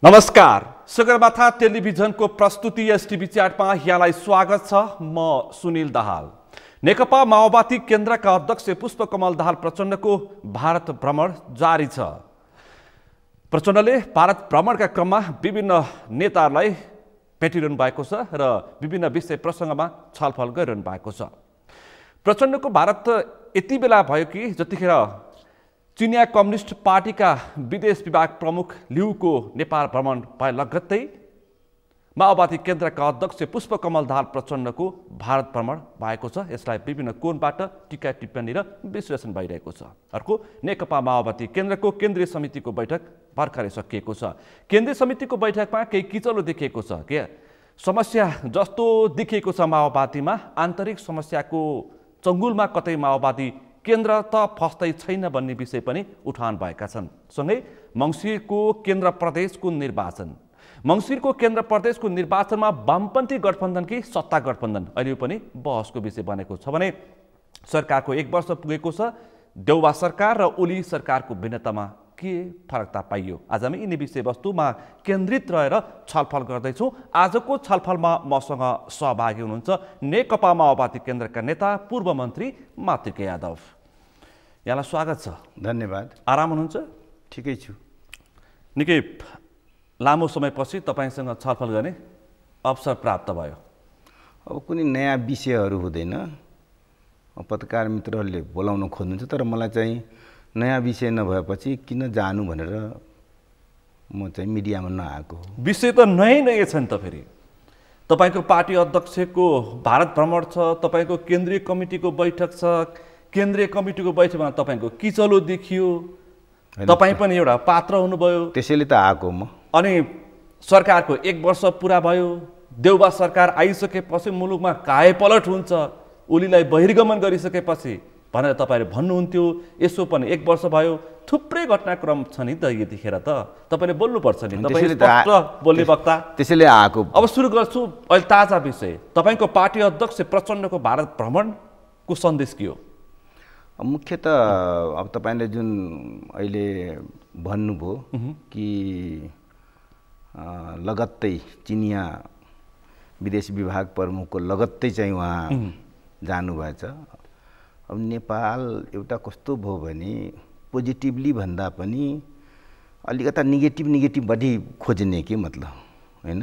नमस्कार, सगरमाथा टेलिभिजनको प्रस्तुति एसटिभी च्याटमा यहाँलाई स्वागत छ। म सुनिल दाहाल। नेकपा माओवादी केन्द्रका अध्यक्ष पुष्पकमल दाहाल प्रचण्डको भारत भ्रमण जारी छ। प्रचण्डले भारत भ्रमणका क्रममा विभिन्न नेताहरूलाई भेटिरहनु भएको छ र विभिन्न विषय प्रसङ्गमा छलफल गरिरहनु भएको छ। प्रचण्डको भारत यति बेला भयो कि जतिखेर चिनिया कम्युनिस्ट पार्टीका विदेश विभाग प्रमुख लिउको नेपाल भ्रमण भए लगत्तै माओवादी केन्द्रका अध्यक्ष पुष्पकमल दाहाल प्रचण्डको भारत भ्रमण भएको छ। यसलाई विभिन्न कोणबाट टीका टिप्पणी र विश्लेषण भइरहेको छ। अर्को, नेकपा माओवादी केन्द्रको केन्द्रीय समितिको बैठक भर्खरै सकिएको छ। केन्द्रीय समितिको बैठकमा केही किचलो देखिएको छ। के समस्या जस्तो देखिएको छ माओवादीमा, आन्तरिक समस्याको चङ्गुलमा कतै माओवादी केन्द्र त फस्दै छैन भन्ने विषय पनि उठान भएका छन्। सँगै मङ्सिरको केन्द्र प्रदेशको निर्वाचन, मङ्सिरको केन्द्र प्रदेशको निर्वाचनमा वामपन्थी गठबन्धन कि सत्ता गठबन्धन अहिले पनि बहसको विषय बनेको छ भने सरकारको 1 वर्ष पुगेको छ। देउवा सरकार र ओली सरकारको भिन्नतामा के फरकता पाइयो? आज हामी यिनी विषयवस्तुमा केन्द्रित रहेर छलफल गर्दैछौँ। आजको छलफलमा मसँग सहभागी हुनुहुन्छ नेकपा माओवादी केन्द्रका नेता पूर्व मन्त्री मातृका यादव। यहाँलाई स्वागत छ। धन्यवाद। आराम हुनुहुन्छ? ठिकै छु। निकै लामो समयपछि तपाईँसँग छलफल गर्ने अवसर प्राप्त भयो। अब कुनै नयाँ विषयहरू हुँदैन, पत्रकार मित्रहरूले बोलाउन खोज्नुहुन्छ, तर मलाई चाहिँ नयाँ विषय नभएपछि किन जानु भनेर म चाहिँ मिडियामा नआएको। विषय त नयाँ छ नि त। फेरि तपाईँको पार्टी अध्यक्षको भारत भ्रमण छ, तपाईँको केन्द्रीय कमिटीको बैठक छ। केन्द्रीय कमिटीको बैठकमा तपाईँको किचलो देखियो, तपाईँ पनि एउटा पात्र हुनुभयो। त्यसैले त आएको म। अनि सरकारको 1 वर्ष पुरा भयो। देउबा सरकार आइसकेपछि मुलुकमा कायपलट हुन्छ, ओलीलाई बहिर्गमन गरिसकेपछि भनेर तपाईँले भन्नुहुन्थ्यो। यसो पनि 1 वर्ष भयो, थुप्रै घटनाक्रम छ नि त यतिखेर। त तपाईँले बोल्नुपर्छ नि, तपाईँ स्पष्ट बोल्ने वक्ता। त्यसैले आएको। अब सुरु गर्छु अहिले ताजा विषय। तपाईँको पार्टी अध्यक्ष प्रचण्डको भारत भ्रमणको सन्देश के हो? मुख्यतः अब तपाईँले जुन अहिले भन्नुभयो कि लगत्तै चिनिया विदेश विभाग प्रमुखको लगत्तै चाहिँ उहाँ जानुभएछ। अब नेपाल एउटा कस्तो भयो भने पोजिटिभली भन्दा पनि अलिकता नेगेटिभ बढी खोज्ने के मतलब होइन।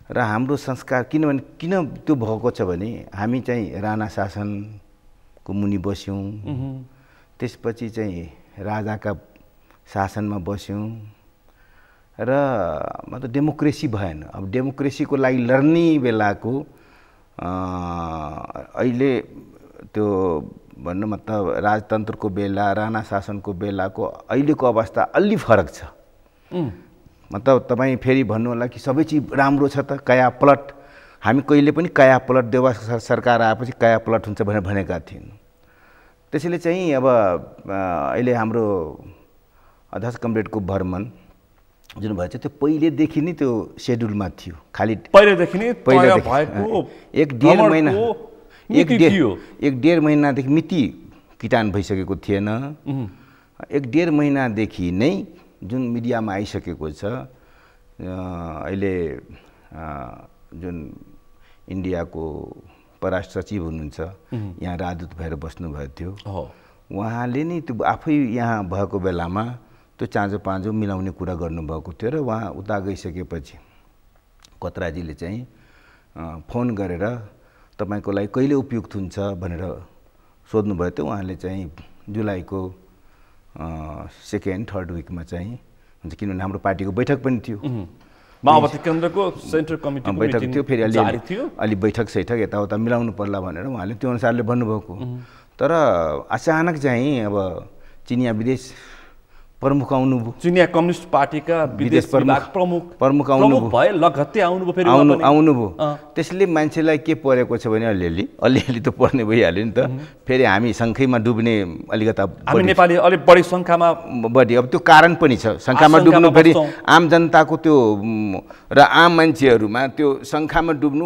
र हाम्रो संस्कार किन त्यो भएको छ भने हामी चाहिँ राणा शासनको मुनि बस्यौँ, त्यसपछि चाहिँ राजाका शासनमा बस्यौँ र मतलब डेमोक्रेसी भएन। अब डेमोक्रेसीको लागि लड्ने बेलाको अहिले त्यो भन्नु मतलब राजतन्त्रको बेला, राणा शासनको बेलाको अहिलेको अवस्था अलि फरक छ। मतलब तपाईँ फेरि भन्नु होला कि सबै चिज राम्रो छ त, काया पलट। हामी कहिले पनि काया पलट, देउवा सरकार आएपछि काया पलट हुन्छ भनेर भनेका थियौँ। त्यसैले चाहिँ अब अहिले हाम्रो अध्यक्ष कमरेडको भ्रमण जुन भएछ त्यो पहिलेदेखि नै त्यो सेड्युलमा थियो। खालि पहिलेदेखि नै एक डेढ महिनादेखि मिति किटान भइसकेको थिएन। 1-1.5 महिनादेखि नै जुन मिडियामा आइसकेको छ। अहिले जुन इन्डियाको परराष्ट्र सचिव हुनुहुन्छ, यहाँ राजदूत भएर बस्नुभएको थियो, उहाँले नै त्यो आफै यहाँ भएको बेलामा त्यो चाँजो पाँजो मिलाउने कुरा गर्नुभएको थियो। र उहाँ उता गइसकेपछि कतराजीले चाहिँ फोन गरेर तपाईँको लागि कहिले उपयुक्त हुन्छ भनेर सोध्नुभयो थियो। उहाँले चाहिँ जुलाईको 2nd 3rd विकमा चाहिँ हुन्छ, किनभने हाम्रो पार्टीको बैठक पनि थियो, माओवादी केन्द्रको सेन्ट्रल कमिटीको बैठक थियो। फेरि अलि बैठक सैठक यताउता मिलाउनु पर्ला भनेर उहाँले त्यो अनुसारले भन्नुभएको। तर अचानक चाहिँ अब चिनिया विदेश प्रमुख आउनुभयो, चिनिया कम्युनिस्ट पार्टीका विदेश विभाग प्रमुख आउनुभयो, भए लगत्तै आउनुभयो। फेरि आउनुभयो। त्यसले मान्छेलाई के परेको छ भने अलिअलि त पर्ने भइहाल्यो नि त। फेरि हामी सङ्ख्यैमा डुब्ने अलिकता हामी नेपाली अलिक बढी सङ्ख्यामा बढी। अब त्यो कारण पनि छ सङ्ख्यामा डुब्नु। फेरि आम जनताको त्यो र आम मान्छेहरूमा त्यो सङ्ख्यामा डुब्नु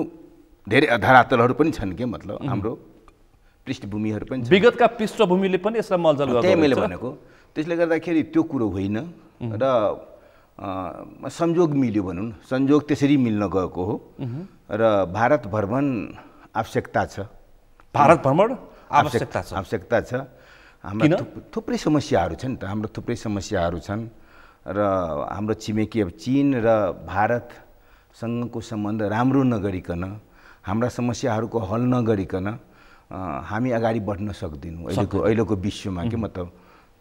धेरै धरातलहरू पनि छन् के मतलब हाम्रो पृष्ठभूमिहरू पनि। विगतका पृष्ठभूमिले पनि यसलाई मलजल गर्छ। त्यही मैले भनेको। त्यसले गर्दाखेरि त्यो कुरो होइन। र संयोग मिल्यो भनौँ न, संयोग त्यसरी मिल्न गएको हो र भारत भ्रमण आवश्यकता छ। भारत भ्रमण आवश्यकता छ। हाम्रो थुप्रै समस्याहरू छन् नि त, हाम्रो थुप्रै समस्याहरू छन् र हाम्रो छिमेकी अब चीन र भारतसँगको सम्बन्ध राम्रो नगरिकन, हाम्रा समस्याहरूको हल नगरिकन हामी अगाडि बढ्न सक्दैनौँ अहिलेको विश्वमा। के मतलब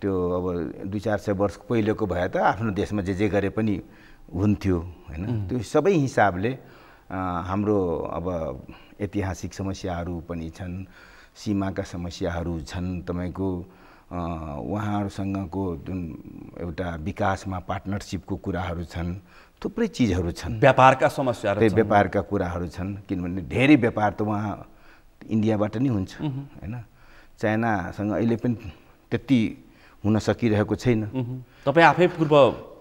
त्यो अब 200-400 वर्ष पहिलेको भए त आफ्नो देशमा जे गरे पनि हुन्थ्यो हैन। त्यो सबै हिसाबले हाम्रो अब ऐतिहासिक समस्याहरू पनि छन्, सीमाका समस्याहरू छन्, तपाईको उहाँहरूसँगको जुन एउटा विकासमा पार्टनरसिपको कुराहरू छन्, थुप्रै चिजहरू छन्। व्यापारका समस्याहरू छन्, व्यापारका कुराहरू छन्, किनभने धेरै व्यापार त उहाँ इन्डियाबाट नै हुन्छ हैन। चाइनासँग अहिले पनि त्यति हुन सकिरहेको छैन। तपाईँ आफै पूर्व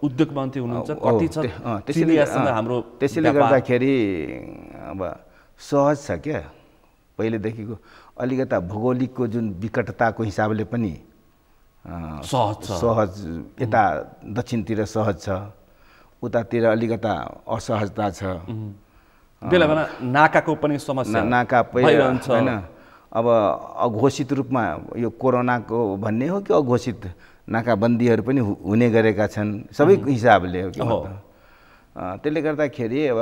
उद्योग मन्त्री हुनुहुन्छ, कति छ चिनियासँग हाम्रो? त्यसैले गर्दाखेरि अब सहज छ क्या, पहिलेदेखिको अलिकता भौगोलिकको जुन विकटताको हिसाबले पनि सहज, यता दक्षिणतिर सहज छ, उतातिर अलिकता असहजता छ। बेला बेला नाकाको पनि समस्या, नाका भइरहन्छ हैन। अब अघोषित रूपमा यो कोरोनाको भन्ने हो कि अघोषित नाकाबन्दीहरू पनि हुने गरेका छन् सबैको हिसाबले हो कि मतलब। त्यसले गर्दाखेरि अब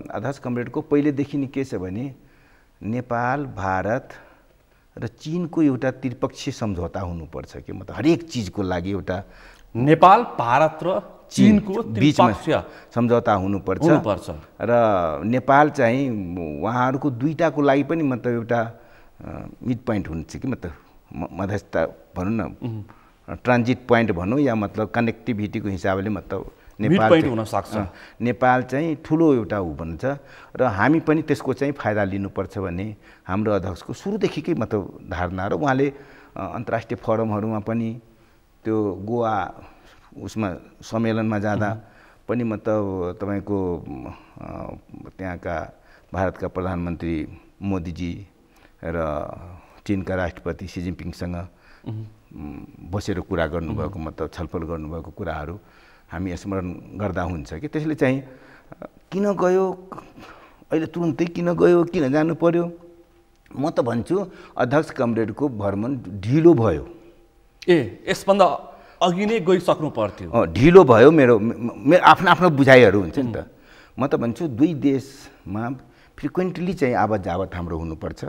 अध्यक्ष कमरेडको पहिलेदेखि नै के छ भने नेपाल, भारत र चीनको एउटा त्रिपक्षीय सम्झौता हुनुपर्छ कि मतलब हरेक चिजको लागि एउटा नेपाल, भारत र चीनको बीचमा सम्झौता हुनुपर्छ र नेपाल चाहिँ उहाँहरूको दुईटाको लागि पनि मतलब एउटा मिड पोइन्ट हुन्छ कि मतलब मध्यस्थता भनौँ न, ट्रान्जिट पोइन्ट भनौँ या मतलब कनेक्टिभिटीको हिसाबले मतलब नेपाल चाहिँ ठुलो एउटा ऊ भन्छ र हामी पनि त्यसको चाहिँ फाइदा लिनुपर्छ भन्ने हाम्रो अध्यक्षको सुरुदेखिकै मतलब धारणा। र उहाँले अन्तर्राष्ट्रिय फोरमहरूमा पनि त्यो गोवा उसमा सम्मेलनमा जाँदा पनि मतलब तपाईँको त्यहाँका भारतका प्रधानमन्त्री मोदीजी र चीनका राष्ट्रपति सी जिनपिङसँग बसेर कुरा गर्नुभएको मतलब छलफल गर्नुभएको कुराहरू हामी स्मरण गर्दा हुन्छ कि त्यसले चाहिँ किन गयो अहिले तुरुन्तै, किन गयो, किन जानु पर्यो? म त भन्छु अध्यक्ष कमरेडको भ्रमण ढिलो भयो। यसभन्दा अघि नै गइसक्नु पर्थ्यो। ढिलो भयो। मेरो आफ्नो आफ्नो बुझाइहरू हुन्छ नि त। म त भन्छु दुई देशमा फ्रिक्वेन्टली चाहिँ आवत जावत हाम्रो हुनुपर्छ,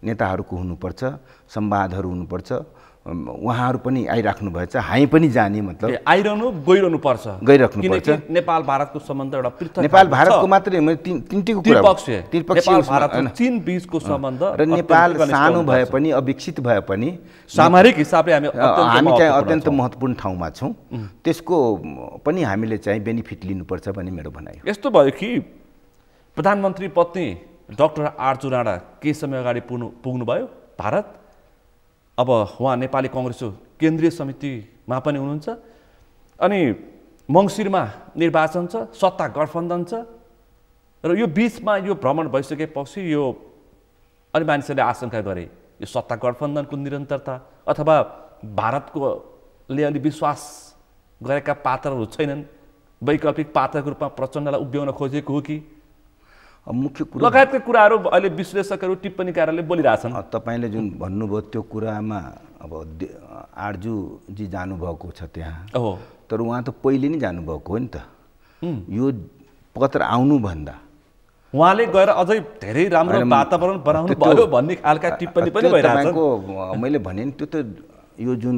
नेताहरूको हुनुपर्छ, संवादहरू हुनुपर्छ, उहाँहरू पनि आइराख्नु भएछ, हामी पनि जाने मतलब गइरहनु पर्छ। नेपाल भारतको सम्बन्ध एउटा पृथक, नेपाल भारतको मात्रै तिनटीको कुरा, नेपाल भारत र चीन बीचको सम्बन्ध र नेपाल सानो भए पनि अविकसित भए पनि सामरिक हिसाबले हामी चाहिँ अत्यन्त महत्त्वपूर्ण ठाउँमा छौँ, त्यसको पनि हामीले चाहिँ बेनिफिट लिनुपर्छ भन्ने मेरो भनाइ हो। यस्तो भयो कि प्रधानमन्त्री पत्नी डाक्टर आरजु राणा केही समय अगाडि पुग्नुभयो भारत। अब उहाँ नेपाली कङ्ग्रेसको केन्द्रीय समितिमा पनि हुनुहुन्छ अनि मङ्सिरमा निर्वाचन छ, सत्ता गठबन्धन छ र यो बिचमा यो भ्रमण भइसकेपछि यो अलि मानिसहरूले आशंका गरे यो सत्ता गठबन्धनको निरन्तरता अथवा भारतकोले अलि विश्वास गरेका पात्रहरू छैनन्, वैकल्पिक पात्रको रूपमा प्रचण्डलाई उभ्याउन खोजेको हो कि मुख्य कुरा लगायतका कुराहरू अहिले विश्लेषकहरू टिप्पणीकारहरूले बोलिरहेछन्। तपाईँले जुन भन्नुभयो त्यो कुरामा अब आरजुजी जानुभएको छ त्यहाँ, तर उहाँ त पहिले नै जानुभएको हो नि त। यो पत्र आउनुभन्दा उहाँले गएर अझै धेरै राम्रो वातावरण बनाउनु भयो भन्ने खालका टिप्पणी पनि भइरहेछ। मैले भने नि त्यो त यो जुन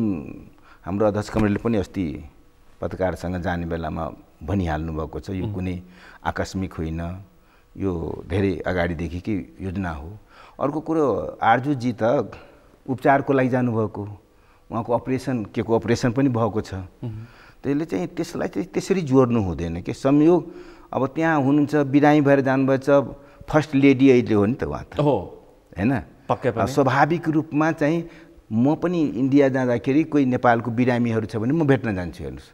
हाम्रो अध्यक्ष कमरेडले पनि अस्ति पत्रकारसँग जाने बेलामा भनिहाल्नु भएको छ, यो कुनै आकस्मिक होइन, यो धेरै अगाडिदेखिकै योजना हो। अर्को कुरो आरजुजी त उपचारको लागि जानुभएको, उहाँको अपरेसन के को अपरेसन पनि भएको छ, त्यसले चाहिँ त्यसलाई चाहिँ त्यसरी जोड्नु हुँदैन कि संयोग अब त्यहाँ हुनुहुन्छ, बिरामी भएर जानुभएछ, फर्स्ट लेडी अहिले हो नि त उहाँ त होइन। स्वाभाविक रूपमा चाहिँ म पनि इन्डिया जाँदाखेरि कोही नेपालको बिरामीहरू छ भने म भेट्न जान्छु, हेर्नुहोस्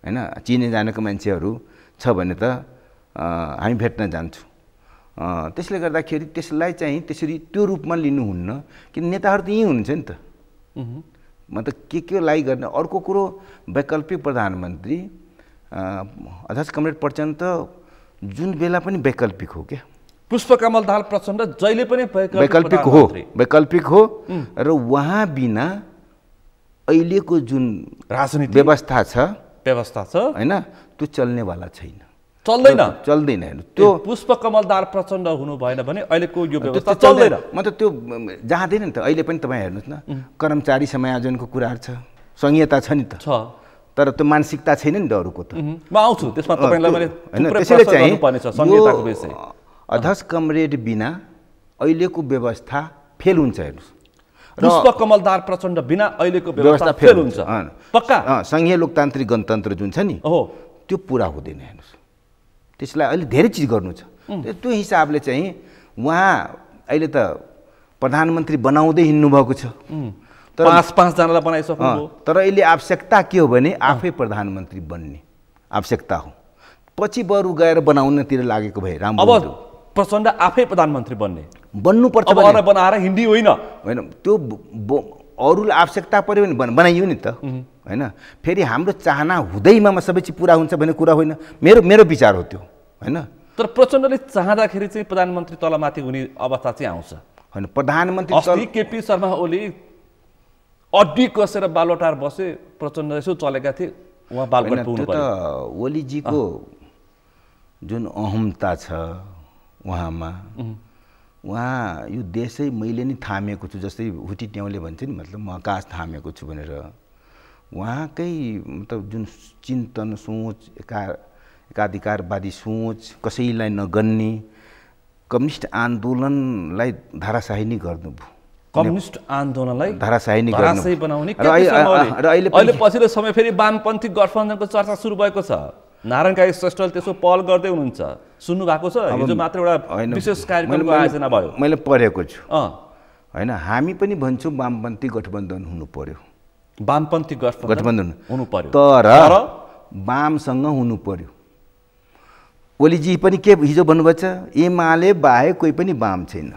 होइन, चिने जानेको मान्छेहरू छ भने त हामी भेट्न जान्छौँ। त्यसले गर्दाखेरि त्यसलाई चाहिँ त्यसरी त्यो रूपमा लिनुहुन्न कि नेताहरू त यहीँ हुनुहुन्छ नि त, मतलब के लागि गर्ने। अर्को कुरो वैकल्पिक प्रधानमन्त्री अध्यक्ष कमरेड प्रचण्ड त जुन बेला पनि वैकल्पिक हो क्या। पुष्पकमल दाहाल प्रचण्ड जहिले पनि वैकल्पिक हो र उहाँ बिना अहिलेको जुन राजनीति व्यवस्था छ हैन त्यो चल्नेवाला छैन, चल्दैन। त्यो पुष्पकमल दाहाल प्रचण्ड हुनु भएन भने अहिलेको यो व्यवस्था चल्दैन। मतलब त्यो जाँदैन नि त। अहिले पनि तपाईँ हेर्नुहोस् न, कर्मचारी समायोजनको कुराहरू छ, संहिता छ नि त, तर त्यो मानसिकता छैन नि त अरूको त। म आउँछु त्यसमा, तपाईँलाई मैले त्यसैले चाहिँ संहिताको विषय अध्यक्ष कमरेड बिना अहिलेको व्यवस्था फेल हुन्छ। हेर्नुहोस्, पुष्पकमल दाहाल प्रचण्ड बिना अहिलेको व्यवस्था फेल हुन्छ पक्का। संघीय लोकतान्त्रिक गणतन्त्र जुन छ नि त्यो पुरा हुँदैन। हेर्नुहोस्, त्यसलाई अहिले धेरै चिज गर्नु छ। त्यो हिसाबले चाहिँ उहाँ अहिले त प्रधानमन्त्री बनाउँदै हिँड्नुभएको छ, तर 5 जनालाई बनाइसक्नुभयो। तर अहिले आवश्यकता के हो भने आफै प्रधानमन्त्री बन्ने आवश्यकता हो। पछि बरु गएर बनाउनतिर लागेको भए राम्रो। अब प्रचण्ड आफै प्रधानमन्त्री बन्नुपर्छ, बनाएर हिन्दी होइन त्यो अरूलाई आवश्यकता पर्यो भने बनाइयो नि त हैन। फेरि हाम्रो चाहना हुँदैमा सबै चिज पुरा हुन्छ भन्ने कुरा होइन, मेरो विचार हो त्यो हैन। तर प्रचण्डले चाहँदाखेरि चाहिँ प्रधानमन्त्री तलमाथि हुने अवस्था चाहिँ आउँछ हैन। प्रधानमन्त्री अस्ति केपी शर्मा ओली अड्डी कसेर बालोटार बसे, प्रचण्ड यसो चलेका थिए, उहाँ बालकोट पुग्नु पर्यो। त ओलीजीको जुन अहमता छ उहाँमा, उहाँ यो देशै मैले नै थामेको छु, जस्तै हुटी ट्याउले भन्छ नि, मतलब म आकाश थामेको छु भनेर। उहाँकै मतलब जुन चिन्तन सोच, एकाधिकारवादी सोच, कसैलाई नगन्ने, कम्युनिस्ट आन्दोलनलाई धाराशाही नै गर्नुभयो। कम्युनिस्ट आन्दोलनलाई धाराशाही बनाउने र अहिले पछिल्लो समय फेरि वामपन्थी गठबन्धनको चर्चा सुरु भएको छ। नारायण काजी श्रेष्ठले त्यसो पहल गर्दै हुनुहुन्छ, सुन्नु भएको छ? हिजो मात्र एउटा विशेष कार्यक्रमको आयोजना भयो, मैले पढेको छु हैन। हामी पनि भन्छौँ वामपन्थी गठबन्धन हुनु पर्यो, वामपन्थी गठबन्धन हुनु पर्यो, तर वामसँग हुनु पर्यो। ओलीजी पनि के हिजो भन्नुभएको छ, एमाले बाहेक कोही पनि वाम छैन,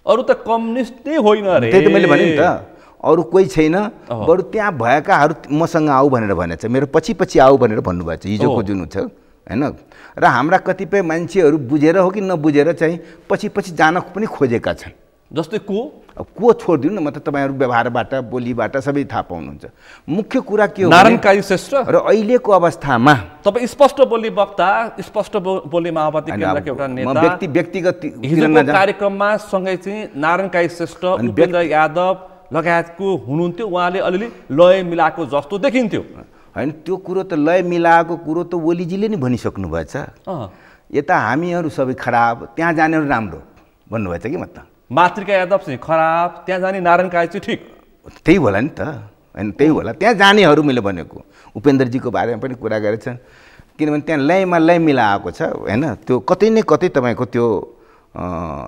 अरू त कम्युनिस्ट नै होइन रे। त्यही त मैले भने नि त, अरू कोही छैन, बरु त्यहाँ भएकाहरू मसँग आऊ भनेर भनेछ, मेरो पछि आऊ भनेर भन्नुभएको छ हिजोको जुन छ हैन। र हाम्रा कतिपय मान्छेहरू बुझेर हो कि नबुझेर चाहिँ पछि जान पनि खोजेका छन्। जस्तै को छोडिदिनु न, म त तपाईँहरू व्यवहारबाट बोलीबाट सबै थाहा पाउनुहुन्छ। मुख्य कुरा के हो, नारायण काजी श्रेष्ठ र अहिलेको अवस्थामा तपाईँ स्पष्ट बोल्ने वक्ता, स्पष्ट बोल्ने माओवादी केन्द्रका एउटा नेता, व्यक्तिगत कार्यक्रममा सँगै चाहिँ नारायण काजी श्रेष्ठ, उपेन्द्र यादव लगायतको हुनुहुन्थ्यो। उहाँले अलिअलि लय मिलाएको जस्तो देखिन्थ्यो हैन। त्यो कुरो त लय मिलाएको कुरो त ओलीजीले नै भनिसक्नु भएछ। यता हामीहरू सबै खराब, त्यहाँ जानेहरू राम्रो भन्नुभएछ कि मतलब मातृका यादव चाहिँ खराब, त्यहाँ जाने नारायण काजी चाहिँ ठिक, त्यही होला नि त हैन। त्यही होला, त्यहाँ जानेहरू मैले भनेको उपेन्द्रजीको बारेमा पनि कुरा गरेछन्, किनभने त्यहाँ लयमा लय मिलाएको छ हैन। त्यो कतै न कतै तपाईँको त्यो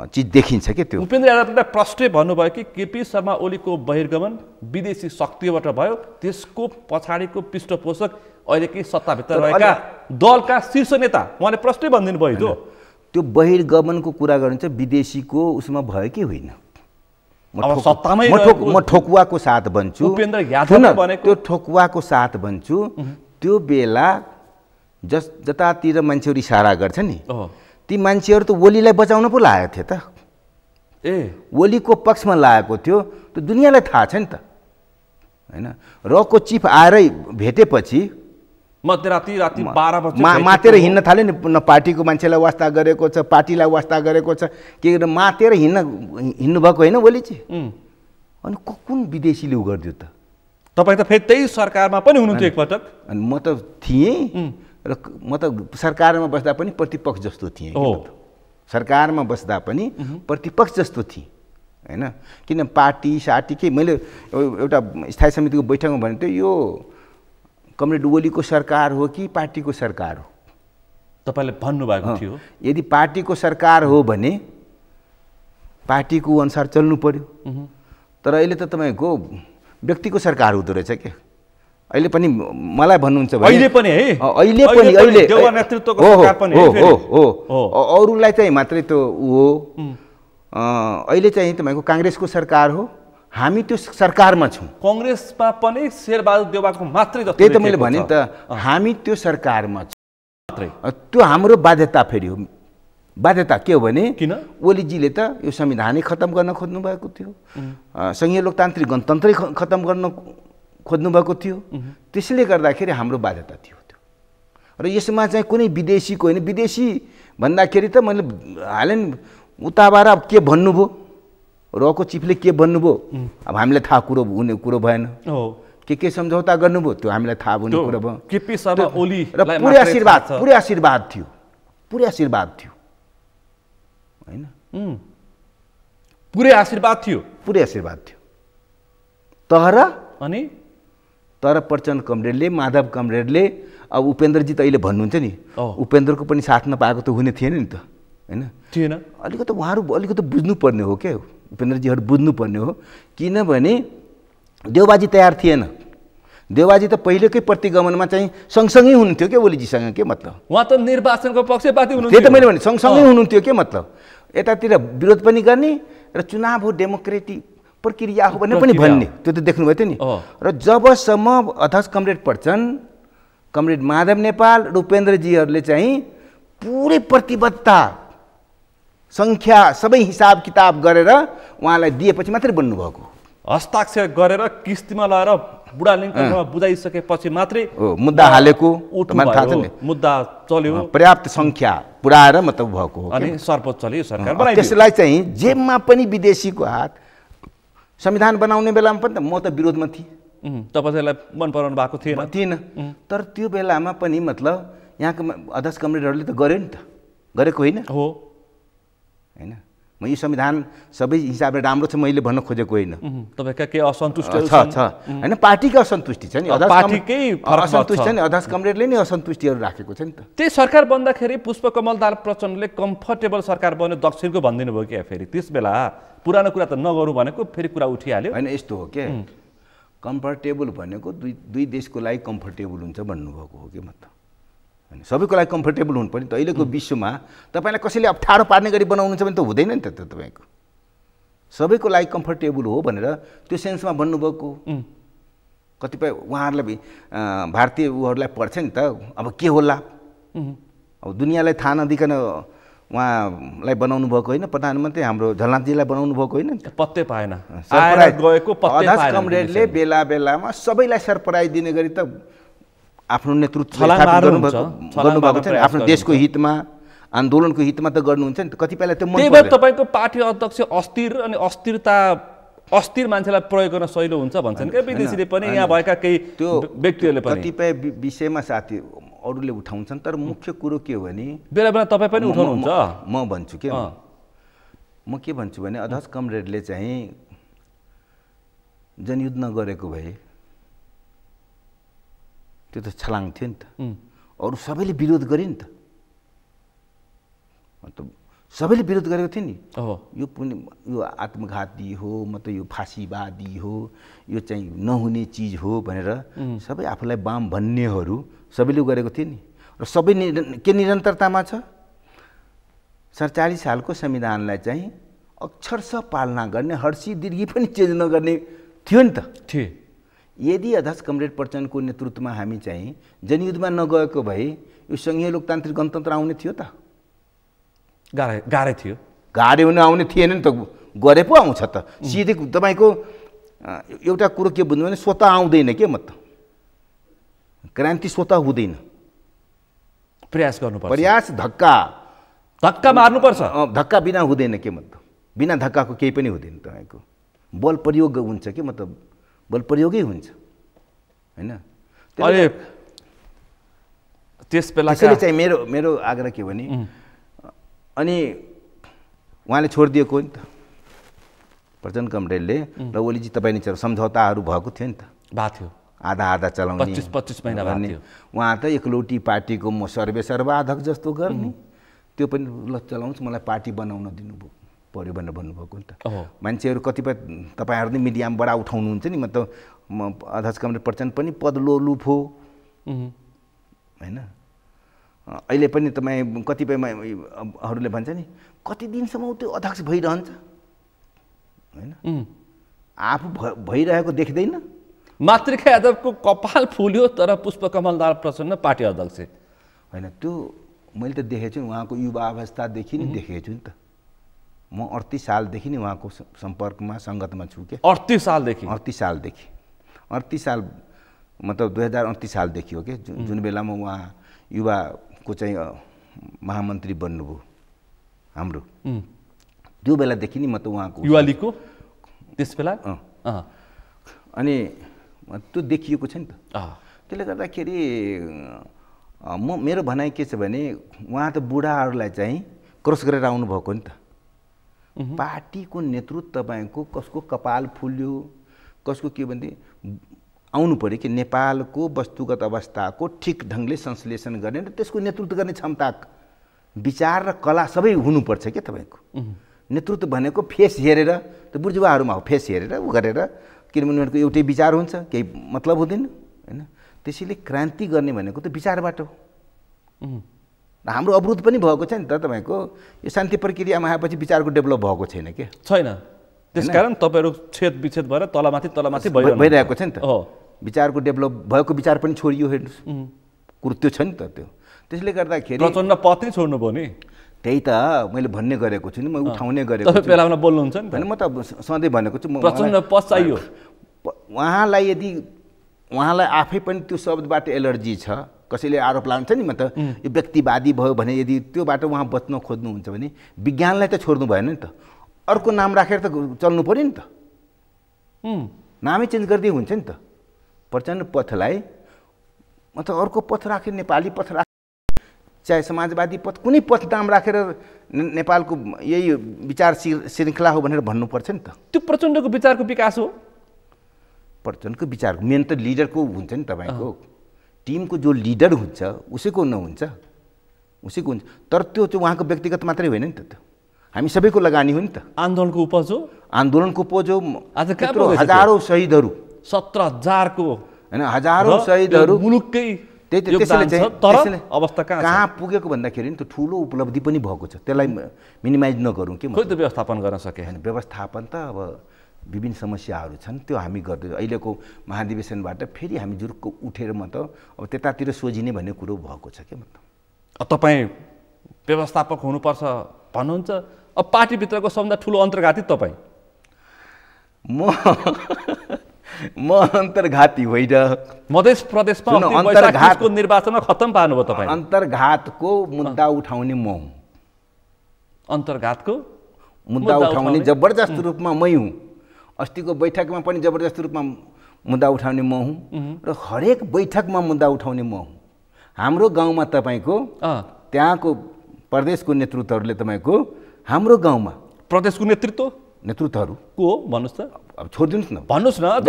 चिज देखिन्छ के। त्यो उपेन्द्र यादवले प्रष्टै भन्नुभयो कि केपी शर्मा ओलीको बहिर्गमन विदेशी शक्तिबाट भयो, त्यसको पछाडिको पृष्ठपोषक अहिलेकै सत्ताभित्र रहेका दलका शीर्ष नेता, उहाँले प्रष्टै भनिदिनु भयो। हिजो त्यो बहिर्गमनको कुरा गर्नु चाहिँ विदेशीको उसमा भयो कि होइन, म ठोकुवाको साथ भन्छु, उपेन्द्र यादवले भनेको त्यो ठोकुवाको साथ भन्छु। त्यो बेला जतातिर मान्छेहरू इसारा गर्छ नि, ती मान्छेहरू त ओलीलाई बचाउन पो लागेको थियो त, ओलीको पक्षमा लागेको थियो। त्यो दुनियाँलाई थाहा छ नि त हैन। रको चिफ आएर भेटेपछि मध्यराति 12 बजे मातेर हिँड्न थाल्यो नि, न पार्टीको मान्छेलाई वास्ता गरेको छ, पार्टीलाई वास्ता गरेको छ, के मातेर हिँड्नु भएको होइन ओलीजी। अनि कुन विदेशीले उ गरिदियो त? तपाईँ त फेरि त्यही सरकारमा पनि हुनुहुन्थ्यो एकपटक। अनि म त थिएँ र म त सरकारमा बस्दा पनि प्रतिपक्ष जस्तो थिएँ, सरकारमा बस्दा पनि प्रतिपक्ष जस्तो थिएँ हैन। किन पार्टी सार्टी के, मैले एउटा स्थायी समितिको बैठकमा भनेको थिएँ, यो कमरेड ओलीको सरकार हो कि पार्टीको सरकार हो? तपाईँले भन्नुभएको थियो यदि पार्टीको सरकार हो भने पार्टीको अनुसार चल्नु पर्यो। तर अहिले त तपाईँको व्यक्तिको सरकार हुँदो रहेछ के। अहिले पनि मलाई भन्नुहुन्छ भने अहिले पनि है, अहिले देउवा नेतृत्वको सरकार पनि हो, अरूलाई चाहिँ मात्रै त्यो हो। अहिले चाहिँ तपाईँको काङ्ग्रेसको सरकार हो, हामी त्यो सरकारमा छौँ। कङ्ग्रेसमा पनि शेरबहादुर देउवाको मात्रै जस्तो त्यही त मैले भने नि त, हामी त्यो सरकारमा छौँ। त्यो हाम्रो बाध्यता फेरि हो। बाध्यता के हो भने किन ओलीजीले त यो संविधानै खत्तम गर्न खोज्नु भएको थियो, सङ्घीय लोकतान्त्रिक गणतन्त्रै खत्तम गर्न खोज्नु भएको थियो। त्यसैले गर्दाखेरि हाम्रो बाध्यता थियो त्यो। र यसमा चाहिँ कुनै विदेशीको होइन, विदेशी भन्दाखेरि त मैले हालेँ नि उताबाट अब के भन्नुभयो, रको चिफले के भन्नुभयो अब हामीलाई थाहा कुरो हुने कुरो भएन। के सम्झौता गर्नुभयो त्यो हामीलाई थाहा हुने कुरो भयो। केपी शर्मा ओली र पुरै आशीर्वाद थियो, पुरै आशीर्वाद थियो होइन, पुरै आशीर्वाद थियो, पुरै आशीर्वाद थियो। तर प्रचण्ड कमरेडले, माधव कमरेडले, अब उपेन्द्रजी त अहिले भन्नुहुन्छ नि, उपेन्द्रको पनि साथ नपाएको त हुने थिएन नि त होइन, थिएन। अलिकति उहाँहरू अलिकति बुझ्नुपर्ने हो क्या, उपेन्द्रजीहरू बुझ्नुपर्ने हो। किनभने देउबाजी तयार थिएन। देउबाजी त पहिलेकै प्रतिगमनमा चाहिँ सँगसँगै हुनुहुन्थ्यो क्या ओलीजीसँग, के मतलब उहाँ त निर्वाचनको पक्षपाती हुनुहुन्थ्यो। त्यही त मैले भने सँगसँगै हुनुहुन्थ्यो के मतलब, यतातिर विरोध पनि गर्ने र चुनाव हो डेमोक्रेटिक प्रक्रिया हो भनेर पनि भन्ने, त्यो त देख्नुभयो थियो नि। र जबसम्म अध्यक्ष कमरेड प्रचण्ड, कमरेड माधव नेपाल र उपेन्द्रजीहरूले चाहिँ पुरै प्रतिबद्धता सङ्ख्या सबै हिसाब किताब गरेर उहाँलाई दिएपछि मात्रै बन्नुभएको, हस्ताक्षर गरेर किस्तीमा लगाएर बुढा लिङ्कनमा बुझाइसकेपछि मात्रै मुद्दा हालेको, थाहा छ नि, मुद्दा चल्यो, पर्याप्त सङ्ख्या पुऱ्याएर मतलब भएको हो। अनि सर्वोच्च चल्यो सरकार बनाइदियो। त्यसलाई चाहिँ जेमा पनि विदेशीको हात, संविधान बनाउने बेलामा पनि त म त विरोधमा थिएँ, तपाईँलाई मन पराउनु भएको थिएन। तर त्यो बेलामा पनि मतलब यहाँको अध्यक्ष कमरेडहरूले त गर्यो नि त, गरेको होइन हो होइन। म यो संविधान सबै हिसाबले राम्रो छ मैले भन्न खोजेको होइन, तपाईँका केही असन्तुष्टि छ होइन, पार्टीकै असन्तुष्टि छ नि, असन्तुष्टि छ नि, अध्यक्ष कमरेडले नै असन्तुष्टिहरू राखेको छ नि त। त्यही सरकार बन्दाखेरि पुष्पकमल दाहाल प्रचण्डले कम्फर्टेबल सरकार बन्यो दक्षिणको भनिदिनु भयो क्या, फेरि त्यस बेला पुरानो कुरा त नगरौँ भनेको फेरि कुरा उठिहाल्यो होइन। यस्तो हो के, कम्फर्टेबल भनेको दुई देशको लागि कम्फर्टेबल हुन्छ भन्नुभएको हो कि मतलब होइन, सबैको लागि कम्फर्टेबल हुनु पर्ने। त अहिलेको विश्वमा तपाईँलाई कसैले अप्ठ्यारो पार्ने गरी बनाउनुहुन्छ भने त हुँदैन नि त, तपाईँको सबैको लागि कम्फर्टेबल हो भनेर त्यो सेन्समा भन्नुभएको। कतिपय उहाँहरूलाई भारतीय उहरूलाई पर्छ नि त, अब के होला, अब दुनियाँलाई थाहा नदिकन उहाँलाई बनाउनु भएको होइन, प्रधानमन्त्री हाम्रो झलनाथजीलाई बनाउनु भएको होइन, पत्तै पाएन। अध्यक्ष कमरेडले बेला बेलामा सबैलाई सरप्राइज दिने गरी त आफ्नो नेतृत्व गर्नुभएको छ, आफ्नो देशको हितमा, आन्दोलनको हितमा त गर्नुहुन्छ नि त। कतिपयलाई त्यो त्यही भएर तपाईँको पार्टी अध्यक्ष अस्थिर अनि अस्थिर मान्छेलाई प्रयोग गर्न सहिलो हुन्छ भन्छन् क्या विदेशीले पनि, यहाँ भएका केही त्यो व्यक्तिहरूले पनि। कतिपय विषयमा साथी अरूले उठाउँछन्, तर मुख्य कुरो के हो भने बेला बेला तपाईँ पनि उठाउनुहुन्छ। म भन्छु के, म के भन्छु भने अध्यक्ष कमरेडले चाहिँ जनयुद्ध नगरेको भए त्यो त छलाङ थियो नि त, अरू सबैले विरोध गरे नि त, सबैले विरोध गरेको थियो नि। यो पनि यो आत्मघाती हो, मतलब यो फाँसीवादी हो, यो चाहिँ नहुने चिज हो भनेर सबै आफूलाई वाम भन्नेहरू सबैले गरेको थियो नि। र सबै के निरन्तरतामा छ, 47 सालको संविधानलाई चाहिँ अक्षरशः पालना गर्ने, हर्षी दीर्घी पनि चेन्ज नगर्ने थियो नि त। यदि अध्यक्ष कमरेड प्रचण्डको नेतृत्वमा हामी चाहिँ जनयुद्धमा नगएको भए यो सङ्घीय लोकतान्त्रिक गणतन्त्र आउने थियो त? गाह्रै थियो, गाह्रै हुन आउने थिएन नि त, गरे पो आउँछ त। सिधै तपाईँको एउटा कुरो के बुझ्नु भने स्वतः आउँदैन के, मतलब क्रान्ति स्वतः हुँदैन, प्रयास गर्नुपर्छ, प्रयास धक्का मार्नुपर्छ, धक्का बिना हुँदैन के, मतलब बिना धक्काको केही पनि हुँदैन। तपाईँको बल प्रयोग हुन्छ के, मतलब बल प्रयोगै हुन्छ होइन। अहिले त्यस बेला चाहिँ मेरो आग्रह के भने, अनि उहाँले छोडिदिएको नि त प्रचण्ड कमरेडले, र ओलीजी तपाईँ नि सम्झौताहरू भएको थियो नि त, भएको थियो, आधा चलाउने 25 महिना भएको थियो। उहाँ त एकलौटी पार्टीको म सर्वाध्यक्ष जस्तो गर्ने, त्यो पनि ल चलाउँछ, मलाई पार्टी बनाउन दिनुभयो पर्यो भनेर भन्नुभएको नि त। मान्छेहरू कतिपय तपाईँहरू नै मिडियामा बडा उठाउनुहुन्छ नि, मतलब अध्यक्ष कमरेड प्रचण्ड पनि पदलोलुप हो होइन। अहिले पनि तपाईँ कतिपयहरूले भन्छ नि कति दिनसम्म त्यो अध्यक्ष भइरहन्छ होइन, आफू भइरहेको देख्दैन। मातृका यादवको कपाल फुल्यो तर पुष्पकमल दाहाल प्रचण्ड पार्टी अध्यक्ष होइन। त्यो मैले त देखेको छु, उहाँको युवा अवस्थादेखि नै देखेको छु नि त। म 38 सालदेखि नै उहाँको सम्पर्कमा सङ्गतमा छु के। 38 सालदेखि? 38 सालदेखि। 38 साल मतलब 2038 सालदेखि हो कि जुन बेलामा उहाँ युवाको चाहिँ महामन्त्री बन्नुभयो हाम्रो, त्यो बेलादेखि नै म त उहाँको युवा लीगको त्यस बेला अनि त्यो देखिएको छ नि त। त्यसले गर्दाखेरि मेरो भनाइ के छ भने उहाँ त बुढाहरूलाई चाहिँ क्रस गरेर आउनुभएको नि त। पार्टीको नेतृत्व तपाईँको कसको कपाल फुल्यो, कसको के भने आउनु पऱ्यो कि नेपालको वस्तुगत अवस्थाको ठिक ढङ्गले संश्लेषण गर्ने र त्यसको नेतृत्व गर्ने क्षमता, विचार र कला सबै हुनुपर्छ क्या तपाईँको। नेतृत्व भनेको फेस हेरेर, त बुर्जुवाहरूमा हो फेस हेरेर उ गरेर, किनभने उनीहरूको एउटै विचार हुन्छ, केही मतलब हुँदैन होइन। त्यसैले क्रान्ति गर्ने भनेको त विचारबाट हो। हाम्रो अवरोध पनि भएको छ नि त तपाईँको, यो शान्ति प्रक्रियामा आएपछि विचारको डेभलप भएको छैन के छैन। त्यसकारण तपाईँहरू छेद विच्छेद भएर तलमाथि भइरहेको छ नि त। विचारको डेभलप भएको विचार पनि छोडियो हेर्नुहोस्, कुरो त्यो छ नि त। त्यो त्यसले गर्दाखेरि प्रचण्ड पत्नी छोड्नुभयो नि। त्यही त मैले भन्ने गरेको छु नि, म उठाउने गरेको छु। बेलामा बोल्नुहुन्छ नि त। म त सधैँ भनेको छु प्रचण्ड पद चाहियो उहाँलाई। यदि उहाँलाई आफै पनि त्यो शब्दबाट एलर्जी छ, कसैले आरोप लान्छ नि म त यो व्यक्तिवादी भयो भने, यदि त्योबाट उहाँ बच्न खोज्नुहुन्छ भने विज्ञानलाई त छोड्नु भएन नि त। अर्को नाम राखेर त चल्नु पऱ्यो नि त। नामै चेन्ज गरिदिए हुन्छ नि त। प्रचण्ड पथलाई मतलब अर्को पथ राखेर, नेपाली पथ राखेर, चाहे समाजवादी पथ, कुनै पथ नाम राखेर नेपालको यही विचार श्रृङ्खला हो भनेर भन्नुपर्छ नि त। त्यो प्रचण्डको विचारको विकास हो। प्रचण्डको विचारको मेन त लिडरको हुन्छ नि तपाईँको। टिमको जो लिडर हुन्छ उसैको नहुन्छ, उसैको हुन्छ। तर त्यो चाहिँ उहाँको व्यक्तिगत मात्रै होइन नि त, हामी सबैको लगानी हो नि त। आन्दोलनको उपज हो। आन्दोलनको उपज हो। आज हजारौँ शहीदहरू, 17,000 को होइन, हजारौँ शहीदहरू मुलुककै। त्यसले चाहिँ अवस्था कहाँ पुगेको भन्दाखेरि नि त्यो ठुलो उपलब्धि पनि भएको छ। त्यसलाई मिनिमाइज नगरौँ कि खोइ त व्यवस्थापन गर्न सके होइन। व्यवस्थापन त अब विभिन्न समस्याहरू छन्, त्यो हामी गर्दैछौँ। अहिलेको महाधिवेशनबाट फेरि हामी जुरुक्क उठेर म त अब त्यतातिर सोझिने भन्ने कुरो भएको छ क्या। मतलब तपाईँ व्यवस्थापक हुनुपर्छ भन्नुहुन्छ, अब पार्टीभित्रको सबभन्दा ठुलो अन्तर्घाती तपाईँ। म अन्तर्घाती होइन। मध्य प्रदेशमा अन्तर्घातको निर्वाचनमा खत्तम पार्नुभयो तपाईँ। अन्तर्घातको मुद्दा उठाउने म हुँ। अन्तर्घातको मुद्दा उठाउने जबरजस्त रूपमा मै हुँ। अस्तिको बैठकमा पनि जबरजस्त रूपमा मुद्दा उठाउने म हुँ र हरेक बैठकमा मुद्दा उठाउने म हुँ। हाम्रो गाउँमा तपाईँको त्यहाँको प्रदेशको नेतृत्वहरूले तपाईँको हाम्रो गाउँमा प्रदेशको नेतृत्वहरू को भन्नुहोस् त। अब छोडिदिनुहोस् न, भन्नुहोस् न।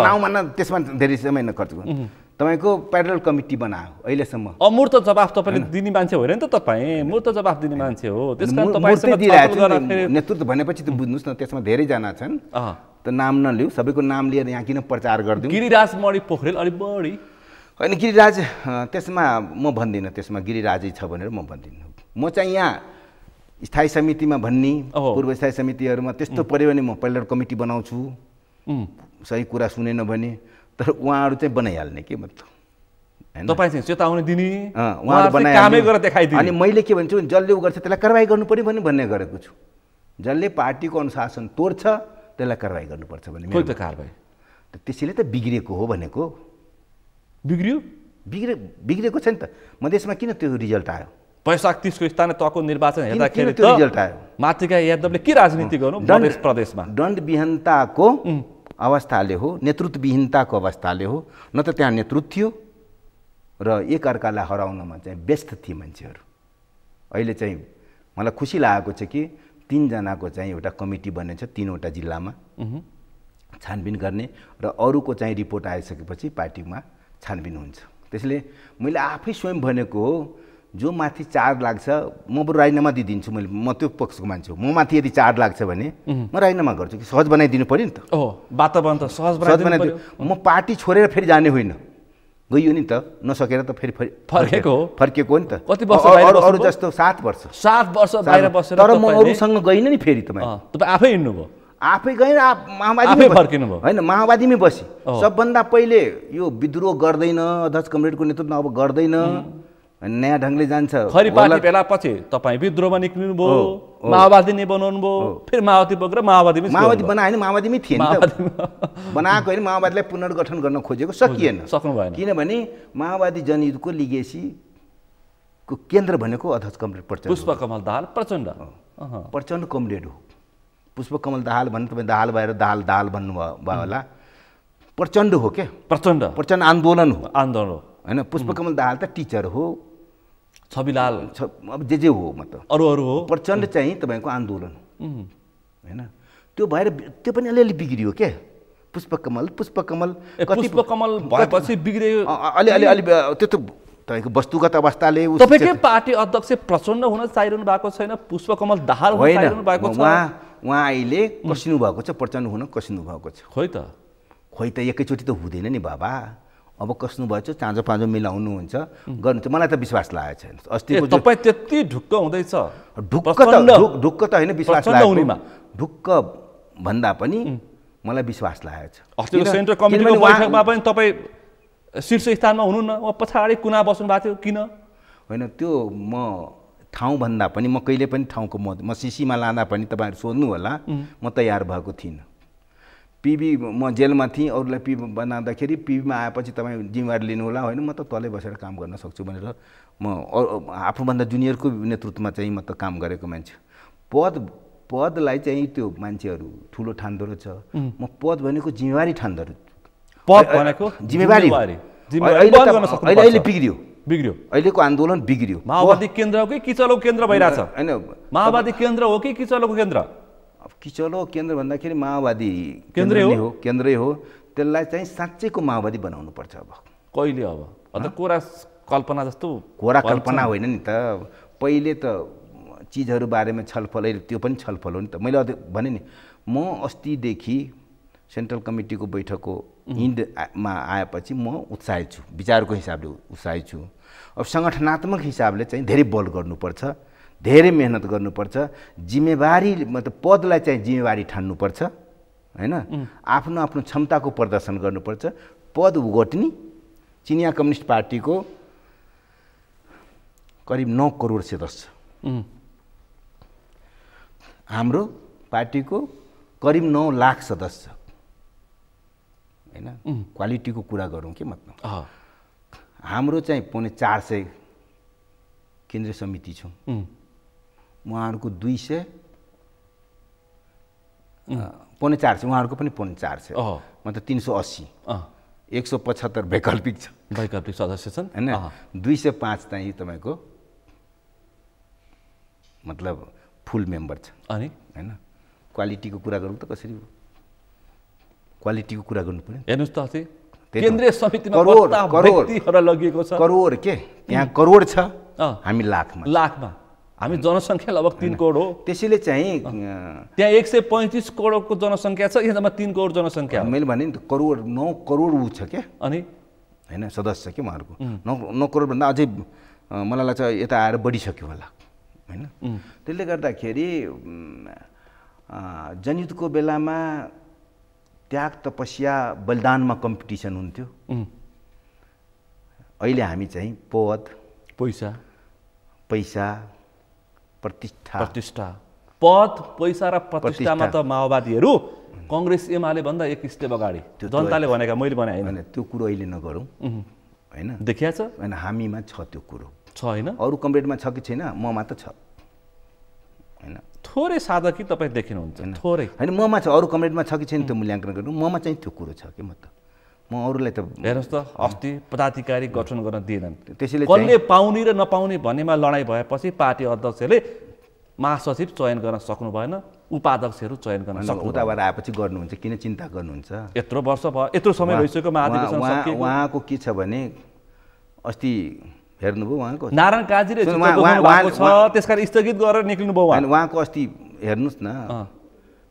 नाउँमा त्यसमा धेरै समय नखर्च गर्नु। तपाईँको प्यारल कमिटी बनायो अहिलेसम्म। अमूर्त जवाफ तपाईँले दिने मान्छे होइन नि त। तपाईँ मूर्त जवाफ दिने मान्छे हो। नेतृत्व भनेपछि त बुझ्नुहोस् न, त्यसमा धेरैजना छन् त, नाम नलिऊ, सबैको नाम लिएर यहाँ किन प्रचार गरिदिउँ। गिरिराज मणि पोखरेल अलिक बढी होइन, गिरिराज त्यसमा म भन्दिनँ, त्यसमा गिरिराजै छ भनेर म भन्दिनँ। म चाहिँ यहाँ स्थायी समितिमा भन्ने, पूर्व स्थायी समितिहरूमा त्यस्तो पऱ्यो भने म प्यारल कमिटी बनाउँछु, सही कुरा सुनेन भने। तर उहाँहरू चाहिँ बनाइहाल्ने के मतलब तपाईँ चाहिँ चेतावनी दिने, उहाँहरू कामै गरेर देखाइदिने। अनि मैले के भन्छु, जसले उ गर्छ त्यसलाई कारवाही गर्नु पर्यो भन्ने गरेको छु। जसले पार्टीको अनुशासन तोड्छ त्यसलाई कारवाही गर्नुपर्छ भन्ने। खोइ त कारवाही त्यसैले त बिग्रिएको हो भनेको। बिग्रेको छ नि त। मधेसमा किन त्यो रिजल्ट आयो? वैशाख 30 को स्थानीय तहको निर्वाचन हेर्दाखेरि त्यो रिजल्ट आयो। मातृका यादवले के राजनीति गर्नु मध्य प्रदेशमा? दण्डविहीनताको अवस्थाले हो, नेतृत्वविहीनताको अवस्थाले हो। न त त्यहाँ नेतृत्व थियो र एकअर्कालाई हराउनमा चाहिँ व्यस्त थिए मान्छेहरू। अहिले चाहिँ मलाई खुसी लागेको छ कि 3 जनाको चाहिँ एउटा कमिटी बनेछ 3वटा जिल्लामा छानबिन गर्ने, र अरूको चाहिँ रिपोर्ट आइसकेपछि पार्टीमा छानबिन हुन्छ। त्यसले मैले आफै स्वयं भनेको हो, जो माथि चार्ज लाग्छ म बरु राजीनामा दिइदिन्छु। म त्यो पक्षको मान्छे हो। म माथि यदि चार्ज लाग्छ भने म राजीनामा गर्छु कि सहज बनाइदिनु पऱ्यो नि त। वातावरण त सहज बनाइदिनु। म पार्टी छोडेर फेरि जाने होइन, गइयो नि त, नसकेर त फेरि फर्केको हो नि त। कति वर्ष अरू जस्तो 7 वर्ष बाहिर बसेर। तर म अरूसँग गइनँ नि फेरि। तपाईँ आफै हिँड्नुभयो? आफै गएर आफै फर्किनु भयो होइन, माओवादीमै बसी। सबभन्दा पहिले यो विद्रोह गर्दैन, अध्यक्ष कमरेडको नेतृत्वमा अब गर्दैन, नयाँ ढङ्गले जान्छ। खरी पार्टी बेला पछि तपाईँ विद्रोहमा निक्लिनु भयो, माओवादी नै बनाउनु भयो, फेरि माओवादी बोकेर माओवादी बनायो होइन, माओवादीमै थिएन बनाएको होइन, माओवादीलाई पुनर्गठन गर्न खोजेको सकिएन, सक्नु भएन। किनभने माओवादी जनयुद्धको लिगेसीको केन्द्र भनेको अध्यक्ष कमरेड प्रचण्ड, पुष्पकमल दाहाल प्रचण्ड, प्रचण्ड कमरेड हो। पुष्पकमल दाहाल भन्नु तपाईँ दाहाल भएर दाहाल भन्नुभयो होला, प्रचण्ड हो क्या, प्रचण्ड आन्दोलन हो होइन। पुष्पकमल दाहाल त टिचर हो, छविलाल अब जे हो मतलब अरू हो। प्रचण्ड चाहिँ तपाईँको आन्दोलन होइन। त्यो भएर त्यो पनि अलिअलि बिग्रियो क्या। पुष्पकमल भएपछि बिग्रियो अलि त्यो त तपाईँको वस्तुगत अवस्थाले। तपाईँकै पार्टी अध्यक्ष प्रचण्ड हुन चाहिरहनु भएको छैन, पुष्पकमल दाहाल हुन चाहिरहनु भएको छ। उहाँ अहिले कसिनु भएको छ, प्रचण्ड हुन कसिनु भएको छ। खोइ त एकैचोटि त हुँदैन नि बाबा। अब कस्नु भएछ, चाँजो पाँजो मिलाउनुहुन्छ गर्नुहुन्छ, मलाई त विश्वास लागेको छैन। अस्तिको तपाईँ त्यति ढुक्क हुँदैछ? ढुक्क त होइन, विश्वास लागेको। ढुक्क भन्दा पनि मलाई विश्वास लागेको छ। अस्तिको सेन्ट्रल कमिटीको बैठकमा पनि तपाईँ शीर्ष स्थानमा हुनुहुन्न, पछाडि कुना बस्नु भएको थियो, किन? होइन, त्यो म ठाउँ भन्दा पनि म कहिले पनि ठाउँको म सिसीमा लाँदा पनि तपाईँहरू सोध्नु होला, म तयार भएको थिइनँ। पिबी म जेलमा थिएँ, अरूलाई पिबी बनाउँदाखेरि पिबीमा आएपछि तपाईँ जिम्मेवारी लिनु होला, होइन म त तलै बसेर काम गर्न सक्छु भनेर म आफूभन्दा जुनियरको नेतृत्वमा चाहिँ म त काम गरेको मान्छे। पदलाई चाहिँ त्यो मान्छेहरू ठुलो ठान्दो रहेछ, म पद भनेको जिम्मेवारी ठान्दो रहेछ। पद भनेको जिम्मेवारी अहिले बिग्रियो, अहिलेको आन्दोलन बिग्रियो। माओवादी केन्द्र हो कि किचलो केन्द्र भइरहेछ? होइन, माओवादी केन्द्र हो कि किचलोको केन्द्र? अब किचलो केन्द्र भन्दाखेरि माओवादी केन्द्रै हो। त्यसलाई चाहिँ साँच्चैको माओवादी बनाउनु पर्छ। अब कहिले? अब अन्त कोरा कल्पना जस्तो कोरा कल्पना होइन नि त। पहिले त चिजहरू बारेमा छलफल, त्यो पनि छलफल हो नि त। मैले भने नि, म अस्तिदेखि सेन्ट्रल कमिटीको बैठकको हिन्दमा आएपछि म उत्साहित छु, विचारको हिसाबले उत्साहित छु। अब सङ्गठनात्मक हिसाबले चाहिँ धेरै बल गर्नुपर्छ, धेरै मेहनत गर्नुपर्छ, जिम्मेवारी मतलब पदलाई चाहिँ जिम्मेवारी ठान्नुपर्छ होइन। आफ्नो आफ्नो क्षमताको प्रदर्शन गर्नुपर्छ। पद ओगट्ने चिनिया कम्युनिस्ट पार्टीको करिब 9 करोड सदस्य, हाम्रो पार्टीको करिब 9 लाख सदस्य होइन। क्वालिटीको कुरा गरौँ के मतलब, हाम्रो चाहिँ 450 केन्द्रीय समिति छौँ, उहाँहरूको 200 450, उहाँहरूको पनि 450, मतलब 380, 175 वैकल्पिक छ, वैकल्पिक सदस्य छन् होइन। 205 चाहिँ तपाईँको मतलब फुल मेम्बर छ। अनि होइन, क्वालिटीको कुरा गरौँ त कसरी क्वालिटीको कुरा गर्नु पर्यो। हेर्नुहोस् त, अस्ति केन्द्रीय समितिमा करोड लगिएको छ, करोड के त्यहाँ करोड छ, हामी लाखमा हामी जनसङ्ख्या लगभग 3 करोड हो। त्यसैले चाहिँ त्यहाँ 135 करोडको जनसङ्ख्या छ, यहाँमा 3 करोड जनसङ्ख्या। मैले भने नि करोड 9 करोड ऊ छ क्या, अनि होइन सदस्य के उहाँहरूको 9 करोडभन्दा अझै मलाई लाग्छ यता आएर बढिसक्यो होला होइन। त्यसले गर्दाखेरि जनयुद्धको बेलामा त्याग तपस्या बलिदानमा कम्पिटिसन हुन्थ्यो। अहिले हामी चाहिँ पद पैसा प्रतिष्ठा पद पैसा र प्रतिष्ठामा त माओवादीहरू कांग्रेस एमाले भन्दा एक स्टेप अगाडि। जनताले भनेका मैले भने हैन, त्यो कुरो अहिले नगरौँ हैन। देखिया छ हैन, हामीमा छ त्यो कुरो छ हैन। अरु कमरेडमा छ कि छैन, ममा त छ हैन। थोरै साधकी तपाई देखिनुहुन्छ, थोरै हैन। ममा छ, अरु कमरेडमा छ कि छैन त्यो मूल्याङ्कन गर्नु। ममा चाहिँ त्यो कुरो छ के मतलब म अरूलाई त हेर्नुस् त, अस्ति पदाधिकारी गठन गर्न दिएनन्। त्यसैले कसले पाउने र नपाउने भन्नेमा लडाई भएपछि पार्टी अध्यक्षले महासचिव चयन गर्न सक्नु भएन, उपाध्यक्षहरू चयन गर्न सक्नु। उताबाट आएपछि गर्नुहुन्छ, किन चिन्ता गर्नुहुन्छ? यत्रो वर्ष भयो, यत्रो समय भइसक्यो महाधिवेशन सकिएको। उहाँको के छ भने अस्ति हेर्नुभयो उहाँको नारायण काजीले भएको छ, त्यसकारण स्थगित गरेर निक्लिनु भयो उहाँको। अस्ति हेर्नुस् न,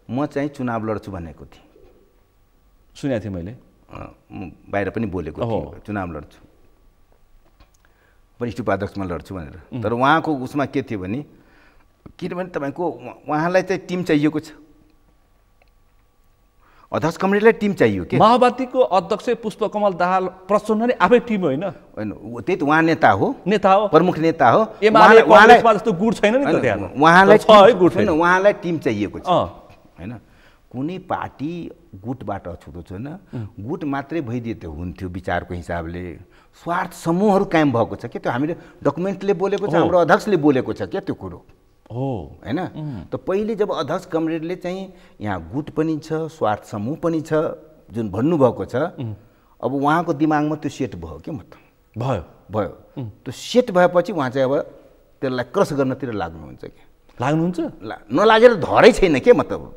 म चाहिँ चुनाव लड्छु भनेको थिएँ, सुनेको थिएँ मैले, बाहिर पनि बोलेको थिएँ चुनाव लड्छु, वरिष्ठ उपाध्यक्षमा लड्छु भनेर। तर उहाँको उसमा के थियो भने, किनभने तपाईँको उहाँलाई चाहिँ टिम चाहिएको छ, अध्यक्ष कमरेडलाई टिम चाहियो के? माओवादीको अध्यक्ष पुष्पकमल दाहाल प्रचण्ड नि आफै टिम होइन? त्यही त उहाँ नेता हो, प्रमुख नेता हो। उहाँलाई जस्तो गुट छैन नि त त्यहाँ। उहाँलाई टिम चाहिएको छ हैन। कुनै पार्टी गुटबाट छुटो छैन, गुट मात्रै भइदिए त हुन्थ्यो विचारको हिसाबले। स्वार्थ समूहहरू कायम भएको छ क्या, त्यो हामीले डकुमेन्टले बोलेको छ, हाम्रो अध्यक्षले बोलेको छ क्या त्यो कुरो हो हैन। त पहिले जब अध्यक्ष कमरेडले चाहिँ यहाँ गुट पनि छ, स्वार्थ समूह पनि छ जुन भन्नुभएको छ, अब उहाँको दिमागमा त्यो सेट भयो के मतलब भयो त्यो सेट भएपछि उहाँ चाहिँ अब त्यसलाई क्रस गर्नतिर लाग्नुहुन्छ कि नलागेर धरै छैन के मतलब।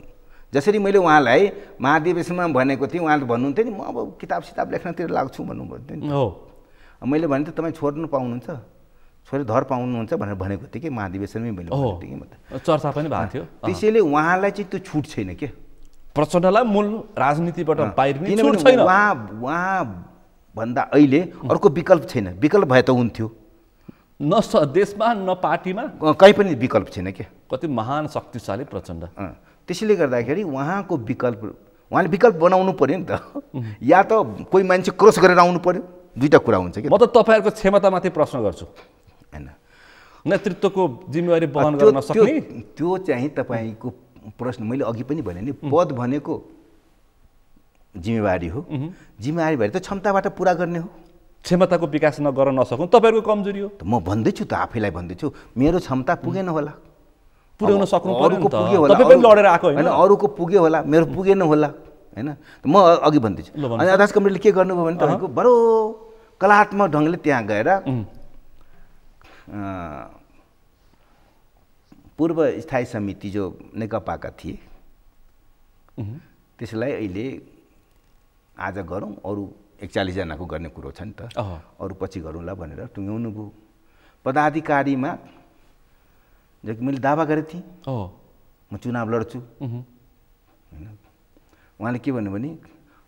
जसरी मैले उहाँलाई महाधिवेशनमा भनेको थिएँ, उहाँले भन्नुहुन्थ्यो नि म अब किताब सिताब लेख्नतिर लाग्छु भन्नुभन्थ्यो नि। मैले भने त तपाईँ छोड्नु पाउनुहुन्छ, छोडेर धर पाउनुहुन्छ भनेर भनेको थिएँ कि महाधिवेशनमै मैले भनेको थिएँ कि मतलब चर्चा पनि भएको थियो। त्यसैले उहाँलाई चाहिँ त्यो छुट छैन के, प्रचण्डलाई मूल राजनीतिबाट बाहिरिने छुट छैन। उहाँ भन्दा अहिले अर्को विकल्प छैन। विकल्प भए त हुन्थ्यो, न देशमा न पार्टीमा कहीँ पनि विकल्प छैन के। कति महान शक्तिशाली प्रचण्ड। त्यसैले गर्दाखेरि उहाँको विकल्प, उहाँले विकल्प बनाउनु पर्यो नि त। या त कोही मान्छे क्रस गरेर आउनु पर्यो, दुईवटा कुरा हुन्छ कि। म त तपाईँहरूको क्षमतामाथि प्रश्न गर्छु हैन, नेतृत्वको जिम्मेवारी वहन गर्न सक्ने। त्यो चाहिँ तपाईँको प्रश्न मैले अघि पनि भने नि, पद भनेको जिम्मेवारी हो, जिम्मेवारी भएर त क्षमताबाट पुरा गर्ने हो। क्षमताको विकास गर्न नसक्नु तपाईँहरूको कमजोरी हो। म भन्दैछु त, आफैलाई भन्दैछु मेरो क्षमता पुगेन होला, पुर्याउन सक्नु पर्यो नि त। पुग्यो होला, तपाईँ पनि लडेर आएको होइन, अरूको पुग्यो होला, मेरो पुगेन होला हैन। म अघि भन्दैछु। अनि अध्यक्ष कमरेडले के गर्नुभयो भने तपाईँको बडो कलात्मक ढङ्गले त्यहाँ गएर पूर्व स्थायी समिति जो नेकपाका थिए त्यसलाई अहिले आज गरौँ, अरू 41 जनाको गर्ने कुरो छ नि त, अरू पछि गरौँला भनेर टुङ्ग्याउनु भयो। पदाधिकारीमा जो मैले दावा गरेको थिएँ म चुनाव लड्छु हैन, उहाँले के भन्नु भने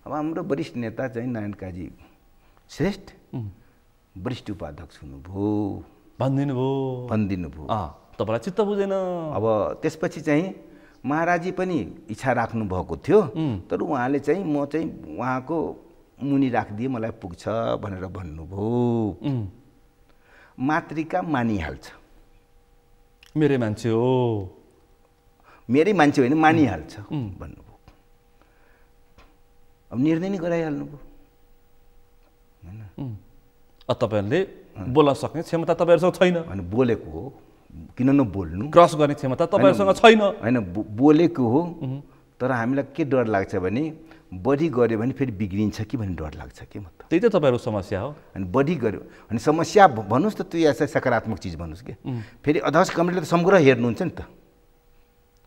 अब हाम्रो वरिष्ठ नेता चाहिँ नारायण काजी श्रेष्ठ वरिष्ठ उपाध्यक्ष हुनुभयो भनिदिनु भयो। तपाईँलाई चित्त बुझेन। अब त्यसपछि चाहिँ महाराजी पनि इच्छा राख्नु भएको थियो, तर उहाँले चाहिँ म चाहिँ उहाँको मुनि राखिदिए मलाई पुग्छ भनेर भन्नुभयो। मातृका मानिहाल्छ, मेरै मान्छे हो, मेरै मान्छे होइन मानिहाल्छ भन्नुभयो। अब निर्णय नै गराइहाल्नुभयो हैन। तपाईँहरूले बोल्न सक्ने क्षमता तपाईँहरूसँग छैन। अनि बोलेको हो, किन नबोल्नु, क्रस गर्ने क्षमता तपाईँहरूसँग छैन होइन, बोलेको हो। तर हामीलाई के डर लाग्छ भने बढी गऱ्यो भने फेरि बिग्रिन्छ कि भन्ने डर लाग्छ कि मतलब। त्यही त तपाईँहरूको समस्या हो। अनि बढी गऱ्यो अनि समस्या भन्नुहोस् त, त्यो यसै सकारात्मक चिज भन्नुहोस् कि। फेरि अध्यक्ष कमरेडले त समग्र हेर्नुहुन्छ नि त,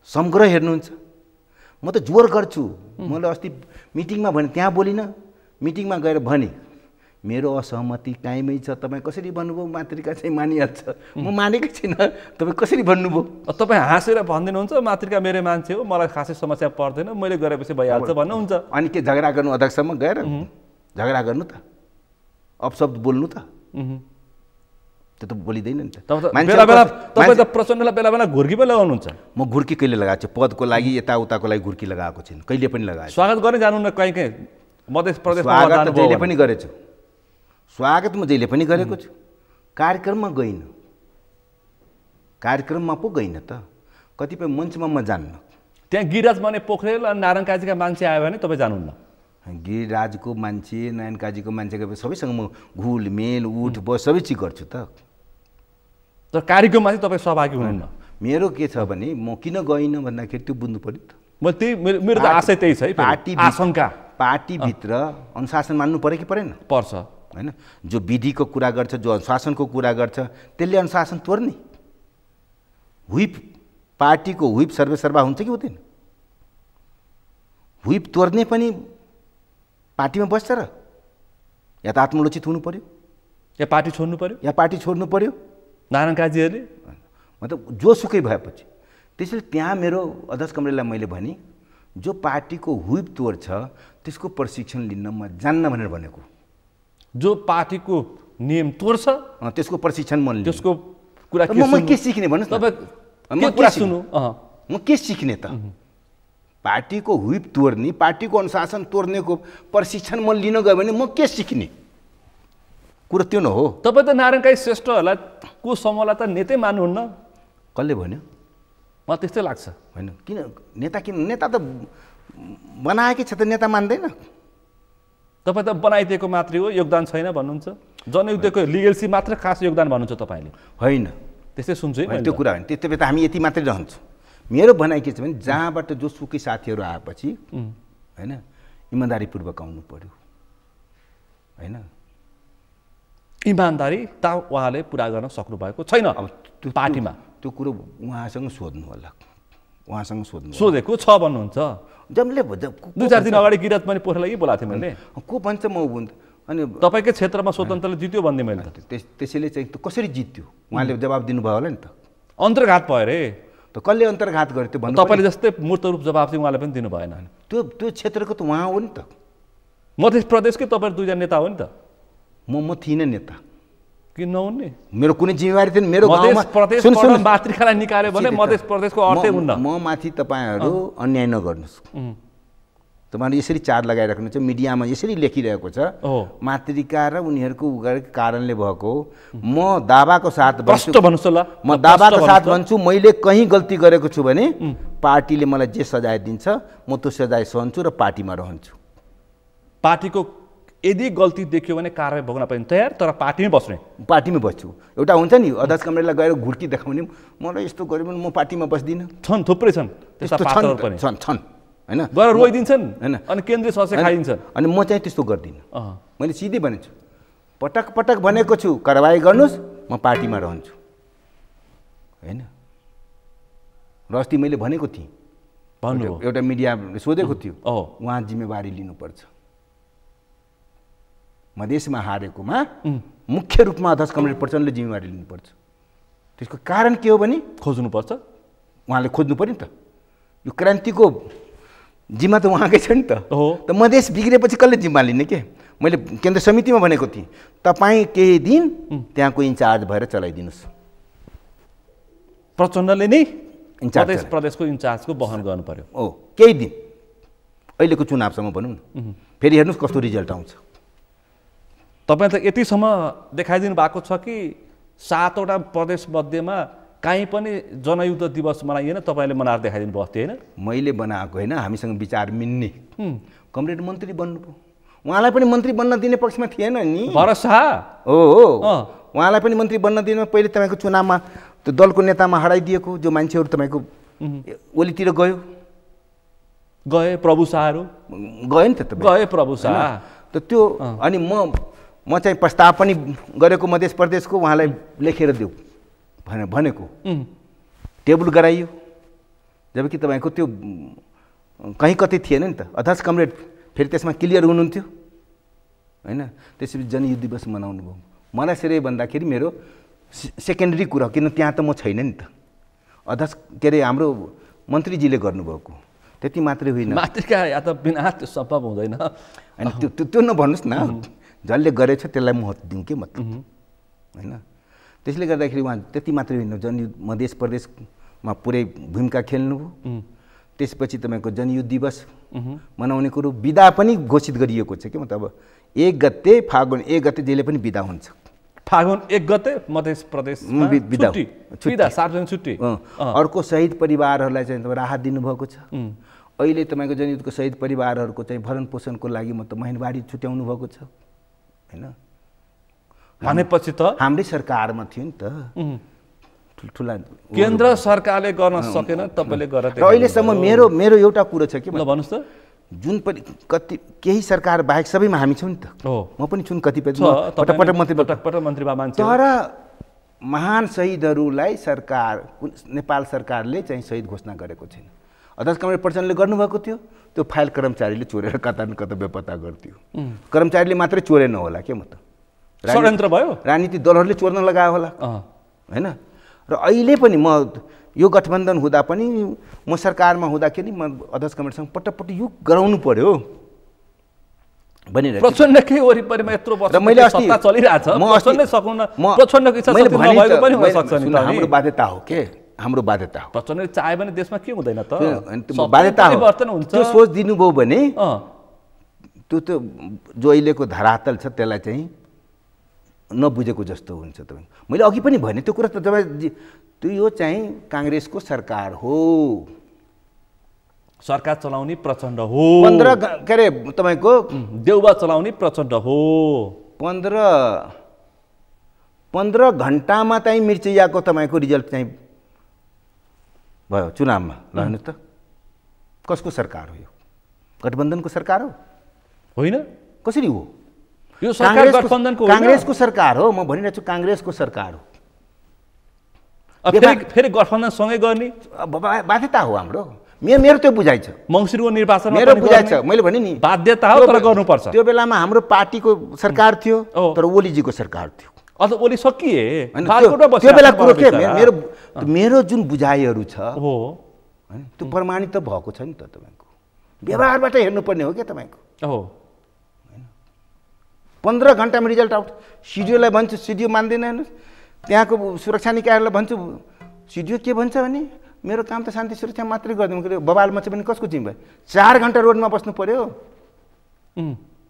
समग्र हेर्नुहुन्छ। म त जोर गर्छु, मैले अस्ति मिटिङमा भने त्यहाँ बोलिनँ, मिटिङमा गएर भने मेरो असहमति कायमै छ। तपाईँ कसरी भन्नुभयो मातृका चाहिँ मानिहाल्छ, म मानेकै छैन, तपाईँ कसरी भन्नुभयो? तपाईँ हाँसेर भनिदिनुहुन्छ मातृका मेरो मान्छे हो, मलाई खासै समस्या पर्दैन, मैले गरेपछि भइहाल्छ भन्नुहुन्छ। अनि के झगडा गर्नु अध्यक्षसँग गएर झगडा गर्नु त, अपशब्द बोल्नु त, त्यो त बोलिँदैन नि त। तपाईँ त प्रचण्डलाई बेला बेला घुर्की पनि लगाउनुहुन्छ। म घुर्की कहिले लगाएको छु? पदको लागि यताउताको लागि घुर्की लगाएको छैन, कहिले पनि लगाएको। स्वागत गर्ने जानु न कहीँ कहीँ मध्य प्रदेशमा, स्वागत जहिले पनि गरेछु, स्वागत म जहिले पनि गरेको छु। कार्यक्रममा गइनँ, कार्यक्रममा पो गइनँ त, कतिपय मञ्चमा म जान्न। त्यहाँ गिरिराज माने पोखरेल अनि नारायण काजीका मान्छे आयो भने तपाईँ जानुहुन्न? गिरिराजको मान्छे, नारायण काजीको मान्छे सबैसँग म घुलमेल उठ बस सबै चिज गर्छु त। तर कार्यक्रममा चाहिँ तपाईँ सहभागी हुनुहुन्न? मेरो के छ भने म किन गइनँ भन्दाखेरि त्यो बुझ्नु पऱ्यो त। म त्यही मेरो त आशय त्यही छ है, पार्टी आशंका। पार्टीभित्र अनुशासन मान्नु पऱ्यो कि परेन? पर्छ हैन। जो विधिको कुरा गर्छ, जो अनुशासनको कुरा गर्छ, त्यसले अनुशासन तोड्ने। व्हिप, पार्टीको व्हिप सर्वेसर्वा हुन्छ कि हुँदैन? व्हिप तोड्ने पनि पार्टीमा बस्छ र? या त आत्मोलोचित हुनु पर्यो, या पार्टी छोड्नु पर्यो, या पार्टी छोड्नु पर्यो नारायण काजीहरूले। मतलब जोसुकै भएपछि। त्यसैले त्यहाँ मेरो अध्यक्ष कमरेडलाई मैले भने जो पार्टीको व्हिप तोड्छ त्यसको प्रशिक्षण लिन म जान्न भनेर भनेको। जो पार्टीको नियम तोड्छ त्यसको प्रशिक्षण म लिन्छु। त्यसको कुरा म के सिक्ने भन्नुहोस् न? तपाईँ कुरा सुन्नु, म के सिक्ने त? पार्टीको हुइप तोड्ने, पार्टीको अनुशासन तोड्नेको प्रशिक्षण म लिन गयो भने म के सिक्ने? कुरो त्यो न हो। तपाईँ त नारायण काजी श्रेष्ठहरूलाई को समूहलाई त नेतै मान्नुहुन्न? कसले भन्यो? मलाई त्यस्तै लाग्छ। होइन, किन नेता त बनाएकै छ त, नेता मान्दैन? तपाईँ त बनाइदिएको मात्रै हो, योगदान छैन भन्नुहुन्छ। जनयुद्धको लिगेल्सी मात्र खास योगदान भन्नुहुन्छ तपाईँले? होइन, त्यस्तै सुन्छु है। त्यो कुरा होइन, त्यति त हामी यति मात्रै रहन्छौँ। मेरो भनाइ के छ भने जहाँबाट जोसुकै साथीहरू आएपछि होइन इमान्दारीपूर्वक आउनु पर्यो। होइन, इमान्दारी त उहाँले पुरा गर्न सक्नु भएको छैन पार्टीमा। त्यो कुरो उहाँसँग सोध्नु होला, उहाँसँग सोध्नु। सोधेको छ भन्नुहुन्छ? जमले 2-4 दिन अगाडि गिरत पनि पोखरेलाई बोलाएको थिएँ मैले। को भन्छ म अनि तपाईँकै क्षेत्रमा स्वतन्त्रले जित्यो भन्दै मैले त। त्यसैले चाहिँ कसरी जित्यो उहाँले जवाब दिनुभयो होला नि त। अन्तर्घात भयो रे। त कसले अन्तर्घात गर्यो त्यो भन्नु? तपाईँले जस्तै मूर्त रूप जवाब चाहिँ उहाँले पनि दिनु भएन। त्यो क्षेत्रको त उहाँ हो नि त। मध्य प्रदेशकै तपाईँ 2 जना नेता हो नि त। म थिइनँ नेता। किन नहुने? मेरो कुनै जिम्मेवारी थिएन। मेरो गाउँमा सुन मातृकालाई निकाल्यो भने मध्य प्रदेशको अर्थै हुन्न। म माथि तपाईँहरू अन्याय नगर्नुहोस्। तपाईँहरू यसरी चार लगाइराख्नु छ, मिडियामा यसरी लेखिरहेको छ मातृका र उनीहरूको गरेको कारणले भएको। म दावाको साथ भन्छु ल, म दावाको साथ भन्छु, मैले कहीँ गल्ती गरेको छु भने पार्टीले मलाई जे सजाय दिन्छ म त्यो सजाय सहन्छु र पार्टीमा रहन्छु। पार्टीको यदि गल्ती देखियो भने कारवाही भोग्न पनि तयार, तर पार्टीमै बस्ने। पार्टीमै बस्छु। एउटा हुन्छ नि अध्यक्ष कमरेडलाई गएर घुर्की देखाउने, मलाई यस्तो गऱ्यो भने म पार्टीमा बस्दिनँ। छन्, थुप्रै छन् त्यस्ता पात्रहरू पनि। छन् होइन, गएर रोइदिन्छन् होइन, अनि केन्द्रीय सदस्य खाइदिन्छन्। अनि म चाहिँ त्यस्तो गर्दिनँ। मैले सिधै भनेको छु, पटक पटक भनेको छु कारवाही गर्नुहोस्, म पार्टीमा रहन्छु। होइन, र अस्ति मैले भनेको थिएँ, एउटा मिडियाले सोधेको थियो उहाँ जिम्मेवारी लिनुपर्छ। मधेसमा हारेकोमा मुख्य रूपमा अध्यक्ष कमरेड प्रचण्डले जिम्मेवारी लिनुपर्छ। त्यसको कारण के हो भने खोज्नुपर्छ, उहाँले खोज्नु पर्यो नि त। यो क्रान्तिको जिम्मा त उहाँकै छ नि त। त मधेस बिग्रेपछि कसले जिम्मा लिने के? मैले केन्द्र समितिमा भनेको थिएँ, तपाईँ केही दिन त्यहाँको इन्चार्ज भएर चलाइदिनुहोस्। प्रचण्डले नै मधेस प्रदेशको इन्चार्जको वहन गर्नु पर्यो। केही दिन, अहिलेको चुनावसम्म भनौँ न, फेरि हेर्नुहोस् कस्तो रिजल्ट आउँछ। तपाईँ त यतिसम्म देखाइदिनु भएको छ कि 7वटा प्रदेश मध्येमा काहीँ पनि जनयुद्ध दिवस मनाइएन, तपाईँले मनाएर देखाइदिनु भएको थियो। होइन, मैले बनाएको होइन, हामीसँग विचार मिल्ने कमरेड मन्त्री बन्नुभयो। उहाँलाई पनि मन्त्री बन्न दिने पक्षमा थिएन नि। भरोसा हो, उहाँलाई पनि मन्त्री बन्न दिने। पहिले तपाईँको चुनावमा त्यो दलको नेतामा हराइदिएको जो मान्छेहरू तपाईँको ओलीतिर गए प्रभु शाहहरू गए नि त, गए प्रभु शाह त त्यो। अनि म चाहिँ प्रस्ताव पनि गरेको मध्य प्रदेशको, उहाँलाई लेखेर देऊ भनेको, टेबल गराइयो। जबकि तपाईँको त्यो कहीँ कतै थिएन नि त। अध्यक्ष कमरेड फेरि त्यसमा क्लियर हुनुहुन्थ्यो। होइन, त्यसपछि जनयुद्ध दिवस मनाउनु भयो। मलाई श्रेय भन्दाखेरि मेरो सेकेन्डरी कुरा, किन त्यहाँ त म छैन नि त। अध्यक्ष के अरे हाम्रो मन्त्रीजीले गर्नुभएको त्यति मात्रै होइन। मातृका या त बिना त्यो सम्भव हुँदैन। होइन, त्यो नभन्नुहोस् न, जसले गरेछ त्यसलाई महत्त्व दिउँ के मतलब। होइन, त्यसले गर्दाखेरि उहाँ त्यति मात्रै होइन, जनयुद्ध मध्य प्रदेशमा पुरै भूमिका खेल्नुभयो। त्यसपछि तपाईँको जनयुद्ध दिवस मनाउने कुरो, बिदा पनि घोषित गरिएको छ कि मतलब 1 गते फागुन 1 गते जहिले पनि बिदा हुन्छ। फागुन 1 गते मध्य प्रदेशमा बिदा, सार्वजनिक छुट्टी। अर्को शहीद परिवारहरूलाई चाहिँ राहत दिनुभएको छ। अहिले तपाईँको जनयुद्धको शहीद परिवारहरूको चाहिँ भरण पोषणको लागि मतलब महिनावारी छुट्याउनु भएको छ। होइन, भनेपछि त हाम्रै सरकारमा थियो नि त। ठुल्ठुला केन्द्र सरकारले गर्न सकेन, तपाईँले गरेर। अहिलेसम्म मेरो एउटा कुरो छ कि भन्नुहोस् त, जुन पनि केही सरकार बाहेक सबैमा हामी छौँ नि त। म पनि छु कतिपय पटक मन्त्री मान्छे। तर महान शहीदहरूलाई सरकार नेपाल सरकारले चाहिँ शहीद घोषणा गरेको छैन। अध्यक्ष कमरेड प्रचण्डले गर्नुभएको थियो, त्यो फाइल कर्मचारीले चोरेर कता न कता बेपत्ता गर्थ्यो। कर्मचारीले मात्रै चोरेन होला के, म त षड्यन्त्र भयो, राजनीतिक दलहरूले चोर्न लगायो होला। होइन, र अहिले पनि म यो गठबन्धन हुँदा पनि म सरकारमा हुँदाखेरि म अध्यक्ष कमरेडसँग पटक यो गराउनु पर्यो भनिरहेको। प्रचण्डकै वरिपरिमा यत्रो वर्ष मैले सत्ता चलिरहेछ, प्रचण्डले सक्नुहुन्न, प्रचण्डको इच्छा शक्ति नभएको पनि हुन सक्छ नि। हाम्रो बाध्यता हो के, हाम्रो बाध्यता हो। प्रचण्डले चाहे भने देशमा के हुँदैन त? बाध्यता हो। परिवर्तन हुन्छ। त्यो सोच दिनुभयो भने त्यो जो अहिलेको धरातल छ त्यसलाई चाहिँ नबुझेको जस्तो हुन्छ। तपाईँ मैले अघि पनि भने त्यो कुरा त तपाईँ त्यो यो चाहिँ काङ्ग्रेसको सरकार हो। सरकार चलाउने प्रचण्ड हो। 15 के अरे तपाईँको देउबा चलाउने प्रचण्ड हो। 15 घन्टामा चाहिँ मिर्चैयाको तपाईँको रिजल्ट चाहिँ भयो चुनावमा। ल हेर्नुहोस् त कसको सरकार हो यो? गठबन्धनको सरकार हो? होइन। कसरी हो? यो सरकार गठबन्धनको हो, काङ्ग्रेसको सरकार हो। म भनिरहेको छु काङ्ग्रेसको सरकार हो। फेरि गठबन्धन सँगै गर्ने बाध्यता हो हाम्रो। मेरो त्यो बुझाइ छ। मङ्सिरको निर्वाचन मेरो बुझाइ छ। मैले भने नि बाध्यता हो तर गर्नुपर्छ। त्यो बेलामा हाम्रो पार्टीको सरकार थियो तर ओलीजीको सरकार थियो। अझ ओली सकिए त्यो बेला कुरो के मेरो जुन बुझाइहरू छ त्यो प्रमाणित त भएको छ नि त। तपाईँको व्यवहारबाट हेर्नुपर्ने हो क्या तपाईँको। 15 घन्टामा रिजल्ट आउट। सिडिओलाई भन्छु सिडिओ मान्दैन। हेर्नुहोस् त्यहाँको सुरक्षा निकायहरूलाई भन्छु सिडिओ के भन्छ भने मेरो काम त शान्ति सुरक्षा मात्रै गरिदिनु। बबाल मच पनि कसको जिम्मेवारी? 4 घन्टा रोडमा बस्नु पर्यो,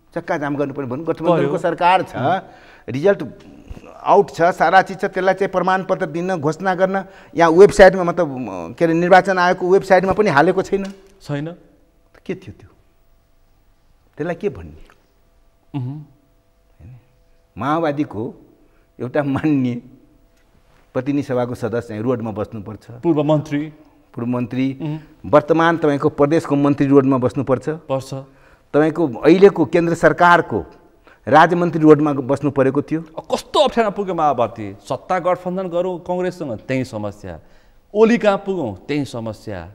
चक्का जाम गर्नु पर्यो भन्नु। गठबन्धनको सरकार छ, रिजल्ट आउट छ, सारा चिज छ। त्यसलाई चाहिँ प्रमाणपत्र दिन घोषणा गर्न यहाँ वेबसाइटमा मतलब के अरे निर्वाचन आयोगको वेबसाइटमा पनि हालेको छैन। के थियो त्यो? त्यसलाई के भन्ने? माओवादीको एउटा मान्य प्रतिनिधि सभाको सदस्य चाहिँ रोडमा बस्नुपर्छ। पूर्व मन्त्री वर्तमान तपाईँको प्रदेशको मन्त्री रोडमा बस्नुपर्छ। तपाईँको अहिलेको केन्द्र सरकारको राज्य मन्त्री रोडमा बस्नु परेको थियो। कस्तो अप्ठ्यारो पुग्यो माओवादी। सत्ता गठबन्धन गरौँ काङ्ग्रेससँग त्यही समस्या, ओली कहाँ पुगौँ त्यही समस्या।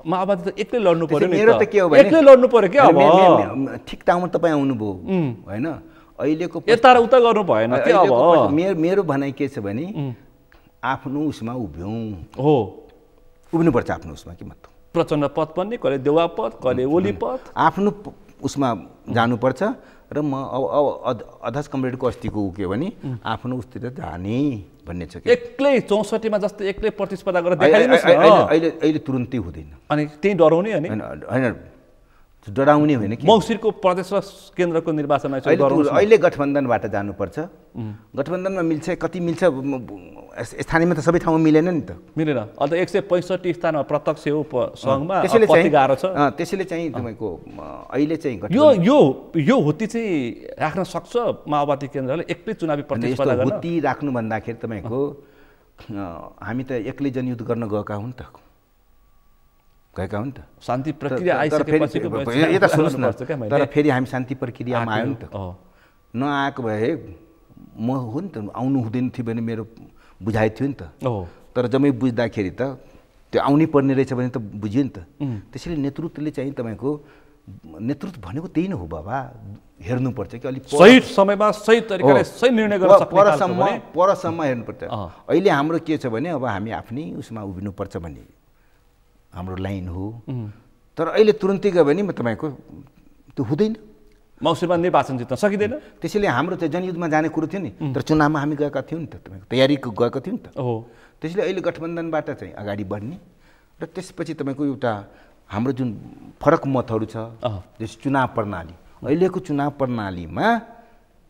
माओवादी त एक्लै लड्नु पर्यो नि। मेरो त के हो भने एक्लै लड्नु पर्यो क्या। अब ठिक ठाउँमा तपाईँ आउनुभयो होइन। अहिलेको यता र उता गर्नु भएन के। अब मेरो भनाइ के छ भने आफ्नो उसमा उभ्यौँ हो, उभिनुपर्छ आफ्नो उसमा। के मतलब प्रचण्ड पद पनि कहिले देउवा पद कहिले ओली पद आफ्नो उसमा जानुपर्छ। र म अब अध्यक्ष कमरेडको अस्तिको के भने आफ्नो उसतिर जाने भन्ने छ। एक्लै 64 मा जस्तै एक्लै प्रतिस्पर्धा गरेर देखाइदिनुस् न। अहिले तुरुन्तै हुँदैन। अनि त्यही डराउने होइन डराउने होइन कि मङ्सिरको प्रदेश र केन्द्रको निर्वाचन अहिले गठबन्धनबाट जानुपर्छ। गठबन्धनमा मिल्छ कति मिल्छ स्थानीयमा त सबै ठाउँमा मिलेन नि त। मिलेन। अन्त 165 स्थानमा प्रत्यक्ष हो सङ्घमा। त्यसैले चाहिँ तपाईँको अहिले चाहिँ यो हुत्ती चाहिँ राख्न सक्छ माओवादी केन्द्रले एक्लै चुनावी प्रतिस्पर्धा गर्न? हुत्ती राख्नु भन्दाखेरि तपाईँको हामी त एक्लै जनयुद्ध गर्न गएका हुन् त। शान्ति प्रक्रिया आइसकेपछि यता सुन्नुहोस् न। तर फेरि हामी शान्ति प्रक्रियामा आयो नि त। नआएको भए म हो नि त आउनु हुँदैन थियो भने मेरो बुझाइ थियो नि त। तर जम्मै बुझ्दाखेरि त त्यो आउनै पर्ने रहेछ भने त बुझ्यो नि त। त्यसैले नेतृत्वले चाहिँ तपाईँको नेतृत्व भनेको त्यही नै हो बाबा। हेर्नुपर्छ कि अलिक सही समयमा सही तरिकाले सही निर्णय गर्न सक्ने परसम्म हेर्नुपर्छ। अहिले हाम्रो के छ भने अब हामी आफ्नै उसमा उभिनुपर्छ भन्ने हाम्रो लाइन हो। तर अहिले तुरुन्तै गयो भने तपाईँको त्यो हुँदैन। मङ्सिरमा निर्वाचन जित्न सकिँदैन। त्यसैले हाम्रो चाहिँ जनयुद्धमा जाने कुरो थियो नि। तर चुनावमा हामी गएका थियौँ नि त। तपाईँको तयारी गएको थियौँ नि त। त्यसैले अहिले गठबन्धनबाट चाहिँ अगाडि बढ्ने र त्यसपछि तपाईँको एउटा हाम्रो जुन फरक मतहरू छ जस्तो चुनाव प्रणाली। अहिलेको चुनाव प्रणालीमा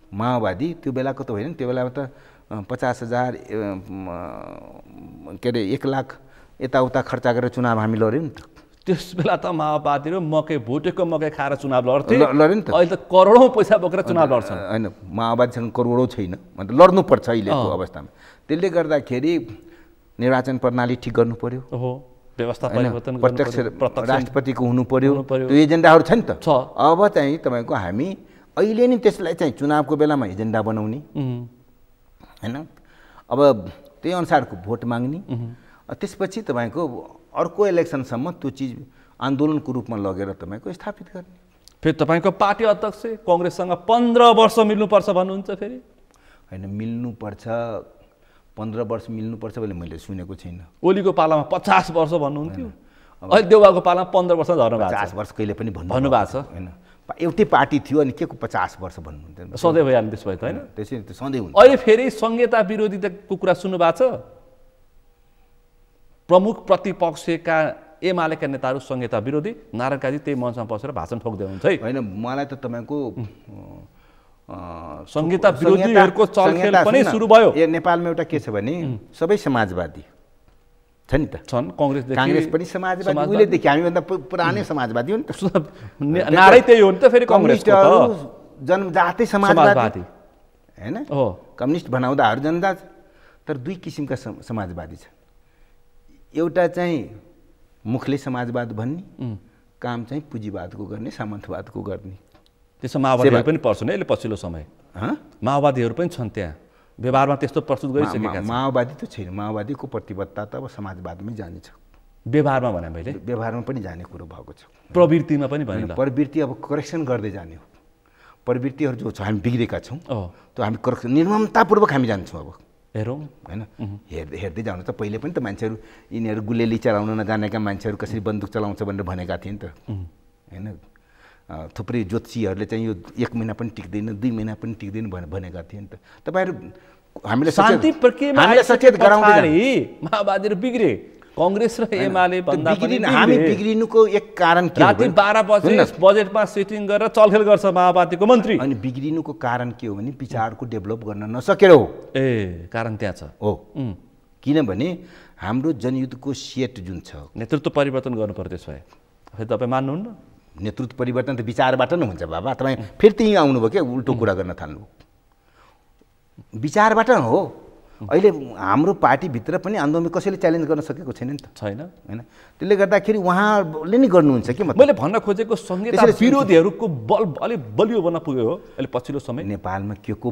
माओवादी त्यो बेलाको त होइन। त्यो बेलामा त 50,000 के अरे 1 लाख यताउता खर्चा गरेर चुनाव हामी लड्यौँ नि त। त्यस बेला त माओवादीहरू भुटेको मकै खाएर चुनाव लड्यो नि त। अहिले त करोडौँ पैसा बोकेर चुनाव लड्छन्। होइन माओवादीसँग करोडौँ छैन। मतलब लड्नुपर्छ अहिलेको अवस्थामा। त्यसले गर्दाखेरि निर्वाचन प्रणाली ठिक गर्नु पर्यो। व्यवस्था परिवर्तन प्रत्यक्ष राष्ट्रपतिको हुनु पर्यो। त्यो एजेन्डाहरू छ नि त। अब चाहिँ तपाईँको हामी अहिले नि त्यसलाई चाहिँ चुनावको बेलामा एजेन्डा बनाउने होइन। अब त्यही अनुसारको भोट माग्ने। त्यसपछि तपाईँको अर्को इलेक्सनसम्म त्यो चिज आन्दोलनको रूपमा लगेर तपाईँको स्थापित गर्ने। फेरि तपाईँको पार्टी अध्यक्ष कङ्ग्रेससँग 15 वर्ष मिल्नुपर्छ भन्नुहुन्छ। फेरि होइन मिल्नुपर्छ 15 वर्ष मिल्नुपर्छ भने मैले सुनेको छैन। ओलीको पालामा 50 वर्ष भन्नुहुन्थ्यो। अहिले देउवाको पालामा 15 वर्ष झर्नु भएको छ। 50 वर्ष कहिले पनि भन्नुभएको छ होइन। एउटै पार्टी थियो अनि के को 50 वर्ष भन्नुहुन्थ्यो। सधैँ भइहाल्ने त्यसो भए त होइन। त्यसै सधैँ हुन्छ। अहिले फेरि संहिता विरोधिताको कुरा सुन्नु भएको छ। प्रमुख प्रतिपक्षका एमालेका नेताहरू संहिता विरोधी, नारायण काजी त्यही मञ्चमा बसेर भाषण ठोक्दै हुन्छ है। होइन, मलाई त तपाईँको संहिता विरोधीहरूको चलखेल पनि सुरु भयो। नेपालमा एउटा के छ भने सबै समाजवादी छ नि त, छन्। काङ्ग्रेस पनि समाजवादी, उहिलेदेखि हामीभन्दा पुरानै समाजवादी हो नि त। नारै त्यही हो नि त फेरि कम्युनिस्टको जनजाति समाजवादी हैन हो। कम्युनिस्ट बनाउँदाहरू जनजात, तर दुई किसिमका समाजवादी छ। एउटा चाहिँ मुखले समाजवाद भन्ने, काम चाहिँ पुँजीवादको गर्ने, सामन्तवादको गर्ने। त्यसो माओवादीहरू पनि पर्छन् यसले पछिल्लो समय। माओवादीहरू पनि छन् त्यहाँ, व्यवहारमा त्यस्तो प्रस्तुत गरिसकेका छन्। माओवादी त छैन, माओवादीको प्रतिबद्धता त अब समाजवादमै जाने छ। व्यवहारमा भने मैले व्यवहारमा पनि जाने कुरो भएको छ, प्रवृत्तिमा पनि भने प्रवृत्ति अब करेक्सन गर्दै जाने हो। प्रवृत्तिहरू जो छ हामी बिग्रेका छौँ, त्यो हामी करेक्सन निर्ममतापूर्वक हामी जान्छौँ। अब हेरौँ होइन, हेर्दै जानु त। पहिले पनि त मान्छेहरू यिनीहरू गुलेली चलाउन नजानेका मान्छेहरू कसरी बन्दुक चलाउँछ भनेर भनेका थिए नि त होइन। थुप्रै ज्योतिषीहरूले चाहिँ यो 1 महिना पनि टिक्दैन, 2 महिना पनि टिक्दैन भनेका थिए नि त। तपाईँहरू हामीलाई शान्ति प्रक्रियामा सचेत गराउँदै माओवादीहरू बिग्रे, कांग्रेस र एमाले भन्दा पनि हामी बिग्रिनुको एक कारण के हो? राति 12 बजे बजेटमा सिटिङ गरेर चलखेल गर्छ माओवादीको मन्त्री। अनि बिग्रिनुको कारण के हो भने विचारको डेभलप गर्न नसकेर हो। कारण त्यहाँ छ हो। किनभने हाम्रो जनयुद्धको सेट जुन छ, नेतृत्व परिवर्तन गर्नु पर्यो। त्यसो भए फेरि तपाईँ मान्नुहुन्न? नेतृत्व परिवर्तन त विचारबाट नै हुन्छ बाबा। तपाईँ फेरि त्यहीँ आउनुभयो क्या, उल्टो कुरा गर्न थाल्नु। विचारबाट हो। अहिले हाम्रो पार्टीभित्र पनि आन्दोलन कसैले च्यालेन्ज गर्न सकेको छैन नि त। छैन हैन। त्यसले गर्दाखेरि उहाँले नै गर्नुहुन्छ कि मैले भन्न खोजेको संहिता विरोधीहरूको बल अलि बलियो बन्न पुग्यो हो अहिले पछिल्लो समय नेपालमा। के को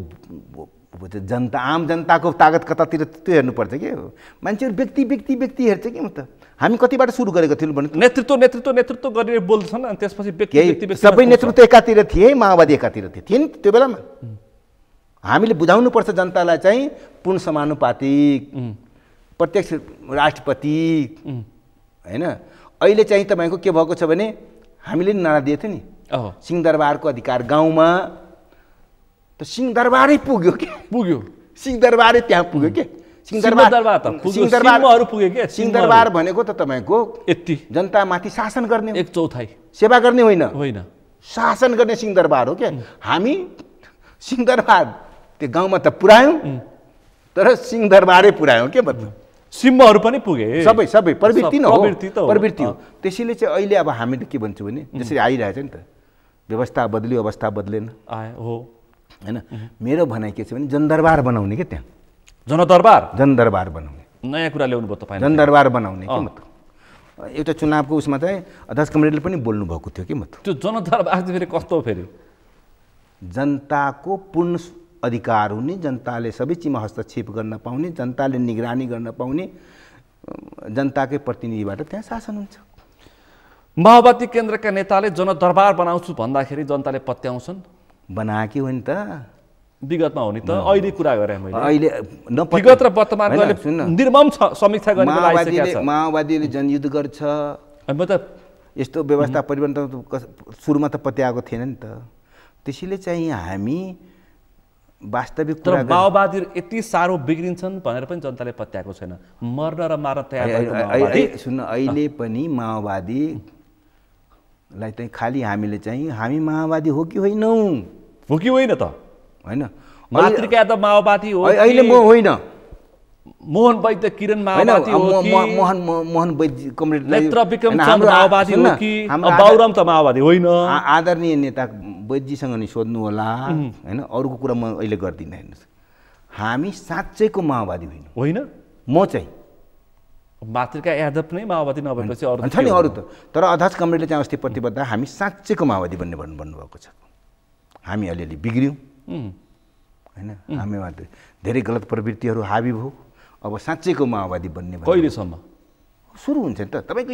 जनता, आम जनताको तागत कतातिर त्यो हेर्नुपर्छ कि मान्छेहरू व्यक्ति व्यक्ति व्यक्ति हेर्छ कि म त। हामी कतिबाट सुरु गरेको थियौँ भने नेतृत्व गरेर बोल्छन् अनि त्यसपछि व्यक्ति सबै नेतृत्व एकातिर थिए, माओवादी एकातिर थिए नि त्यो बेलामा। हामीले बुझाउनुपर्छ जनतालाई चाहिँ पूर्ण समानुपातिक प्रत्यक्ष राष्ट्रपति हैन। अहिले चाहिँ तपाईँको के भएको छ भने हामीले नि नारा दिएको थियो नि, सिंहदरबारको अधिकार गाउँमा। त सिंहदरबारै पुग्यो के? पुग्यो। सिंहदरबारै त्यहाँ पुग्यो के? सिंहदरबार भनेको त तपाईँको यति जनतामाथि शासन गर्ने, 1/4 सेवा गर्ने होइन, शासन गर्ने सिंहदरबार हो क्या। हामी सिंहदरबार त्यो गाउँमा त पुर्यायौँ, तर सिंहदरबारै पुर्यायौँ के? मतलब सिम्महरू पनि पुगे, सबै प्रवृत्ति हो, प्रवृत्ति हो। त्यसैले चाहिँ अहिले अब हामीले के भन्छौँ भने जसरी आइरहेछ नि त, व्यवस्था बदल्यो अवस्था बदलेन हो हैन। मेरो भनाइ के छ भने जनदरबार बनाउने के? त्यहाँ जनदरबार बनाउने नयाँ कुरा ल्याउनु भयो तपाईँ। जनदरबार बनाउने के? मतलब एउटा चुनावको उसमा चाहिँ अध्यक्ष कमरेडले पनि बोल्नु भएको थियो के? मतलब त्यो जनदरबार फेरि कस्तो फेरि जनताको पूर्ण अधिकार हुने, जनताले सबै चिजमा हस्तक्षेप गर्न पाउने, जनताले निगरानी गर्न पाउने, जनताकै प्रतिनिधिबाट त्यहाँ शासन हुन्छ। माओवादी केन्द्रका नेताले जनदरबार बनाउँछु भन्दाखेरि जनताले पत्याउँछन्? बनाएकी हो नि त, विगतमा हो नि त। अहिले कुरा गरेँ मैले, अहिले विगत र वर्तमानको निर्मम समीक्षा गर्ने। माओवादीले जनयुद्ध गर्छ, म त यस्तो व्यवस्था परिवर्तन सुरुमा त पत्याएको थिएन नि त। त्यसैले चाहिँ हामी वास्तविक तर माओवादीहरू यति साह्रो बिग्रिन्छन् भनेर पनि जनताले पत्याएको छैन। मर्न र मार्न तयार। सुन्न, अहिले पनि माओवादीलाई चाहिँ खालि हामीले चाहिँ हामी माओवादी हो कि होइनौँ? हो कि होइन त? होइन, मातृका यादव माओवादी हो अहिले म होइन, मोहन वैद्य किरण माओवादी हो कि मोहन वैद्य कमरेड नेत्र विक्रम चन्द्र माओवादी हो कि बाबुराम त माओवादी होइन? आदरणीय नेता वैद्यसँग नि सोध्नु होला हैन। अरूको कुरा म अहिले गर्दिनँ। हेर्नुहोस्, हामी साँच्चैको माओवादी होइन। म चाहिँ मातृका यादव नै माओवादी नभएपछि अरू छ नि अरू त। तर अध्यक्ष कमरेडले चाहिँ अस्ति प्रतिबद्ध हामी साँच्चैको माओवादी भन्नुभएको छ। हामी अलिअलि बिग्रियौँ हैन, हामीमा धेरै गलत प्रवृत्तिहरू हाबी भयो। अब साँच्चैको माओवादी बन्ने कहिलेसम्म सुरु हुन्छ नि त? तपाईँको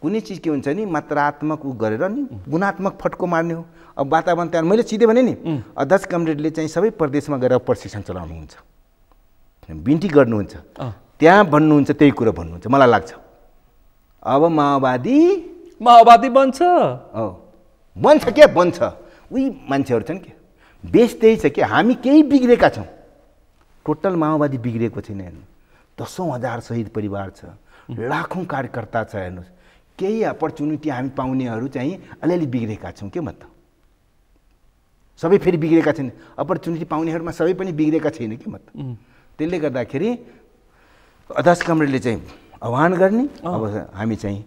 कुनै चिज के हुन्छ नि, मात्रात्मक गरेर नि गुणात्मक फटको मार्ने हो। अब वातावरण त्यहाँ मैले सिधै भने नि, अध्यक्ष कमरेडले चाहिँ सबै प्रदेशमा गएर प्रशिक्षण चलाउनुहुन्छ, बिन्ती गर्नुहुन्छ, त्यहाँ भन्नुहुन्छ त्यही कुरा भन्नुहुन्छ। मलाई लाग्छ अब माओवादी बन्छ। बन्छ के? बन्छ। उही मान्छेहरू छन् के? बेस त्यही छ कि हामी केही बिग्रेका छौँ। टोटल माओवादी बिग्रेको छैन। हेर्नु, 10,000 शहीद परिवार छ, लाखौँ कार्यकर्ता छ हेर्नुहोस्। केही अपर्च्युनिटी हामी पाउनेहरू चाहिँ अलिअलि बिग्रेका छौँ के म त, सबै फेरि बिग्रेका छैन। अपर्च्युनिटी पाउनेहरूमा सबै पनि बिग्रेका छैन कि म त। त्यसले गर्दाखेरि अध्यक्ष कमरेडले चाहिँ आह्वान गर्ने, अब हामी चाहिँ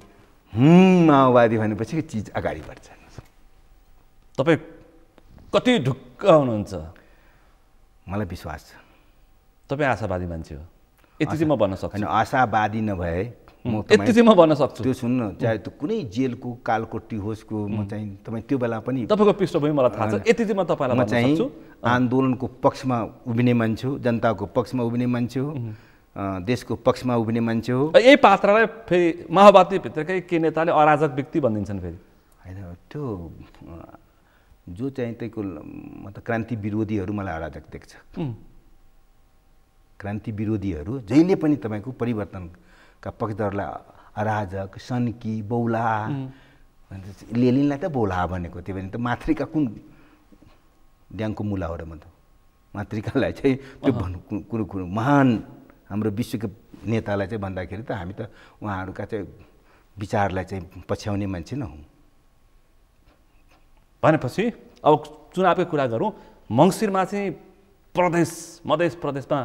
माओवादी भनेपछि चिज अगाडि बढ्छ। तपाईँ कति ढुक्क हुनुहुन्छ? मलाई विश्वास छ। तपाईँ आशावादी मान्छे हो, यति चाहिँ म भन्न सक्छु। होइन, आशावादी नभए म यति चाहिँ म भन्न सक्छु। त्यो सुन्नु, चाहे त्यो कुनै जेलको कालकोटी होस्को, म चाहिँ तपाईँ त्यो बेला पनि तपाईँको पृष्ठभूमि मलाई थाहा छ, यति चाहिँ म तपाईँलाई म भन्न चाहिँ सक्छु। आन्दोलनको पक्षमा उभिने मान्छे हो, जनताको पक्षमा उभिने मान्छे हो, देशको पक्षमा उभिने मान्छे हो। यही पात्रलाई फेरि माओवादीभित्रकै के नेताले अराजक व्यक्ति भनिदिन्छन् फेरि। होइन, त्यो जो चाहिँ त्यहीको मतलब क्रान्ति विरोधीहरू मलाई अराजक देख्छ। क्रान्ति विरोधीहरू जहिले पनि तपाईँको परिवर्तनका पक्षधरलाई अराजक, सन्की, बौला, लेनिनलाई त बौला भनेको थियो भने त मातृका कुन ड्याङको मुला हो र म त मातृकालाई चाहिँ त्यो भन्नु कुरो कुरो महान हाम्रो विश्वको नेतालाई चाहिँ भन्दाखेरि त हामी त उहाँहरूका चाहिँ विचारलाई चाहिँ पछ्याउने मान्छे न हौँ। भनेपछि अब चुनावकै कुरा गरौँ, मङ्सिरमा चाहिँ मधेस प्रदेशमा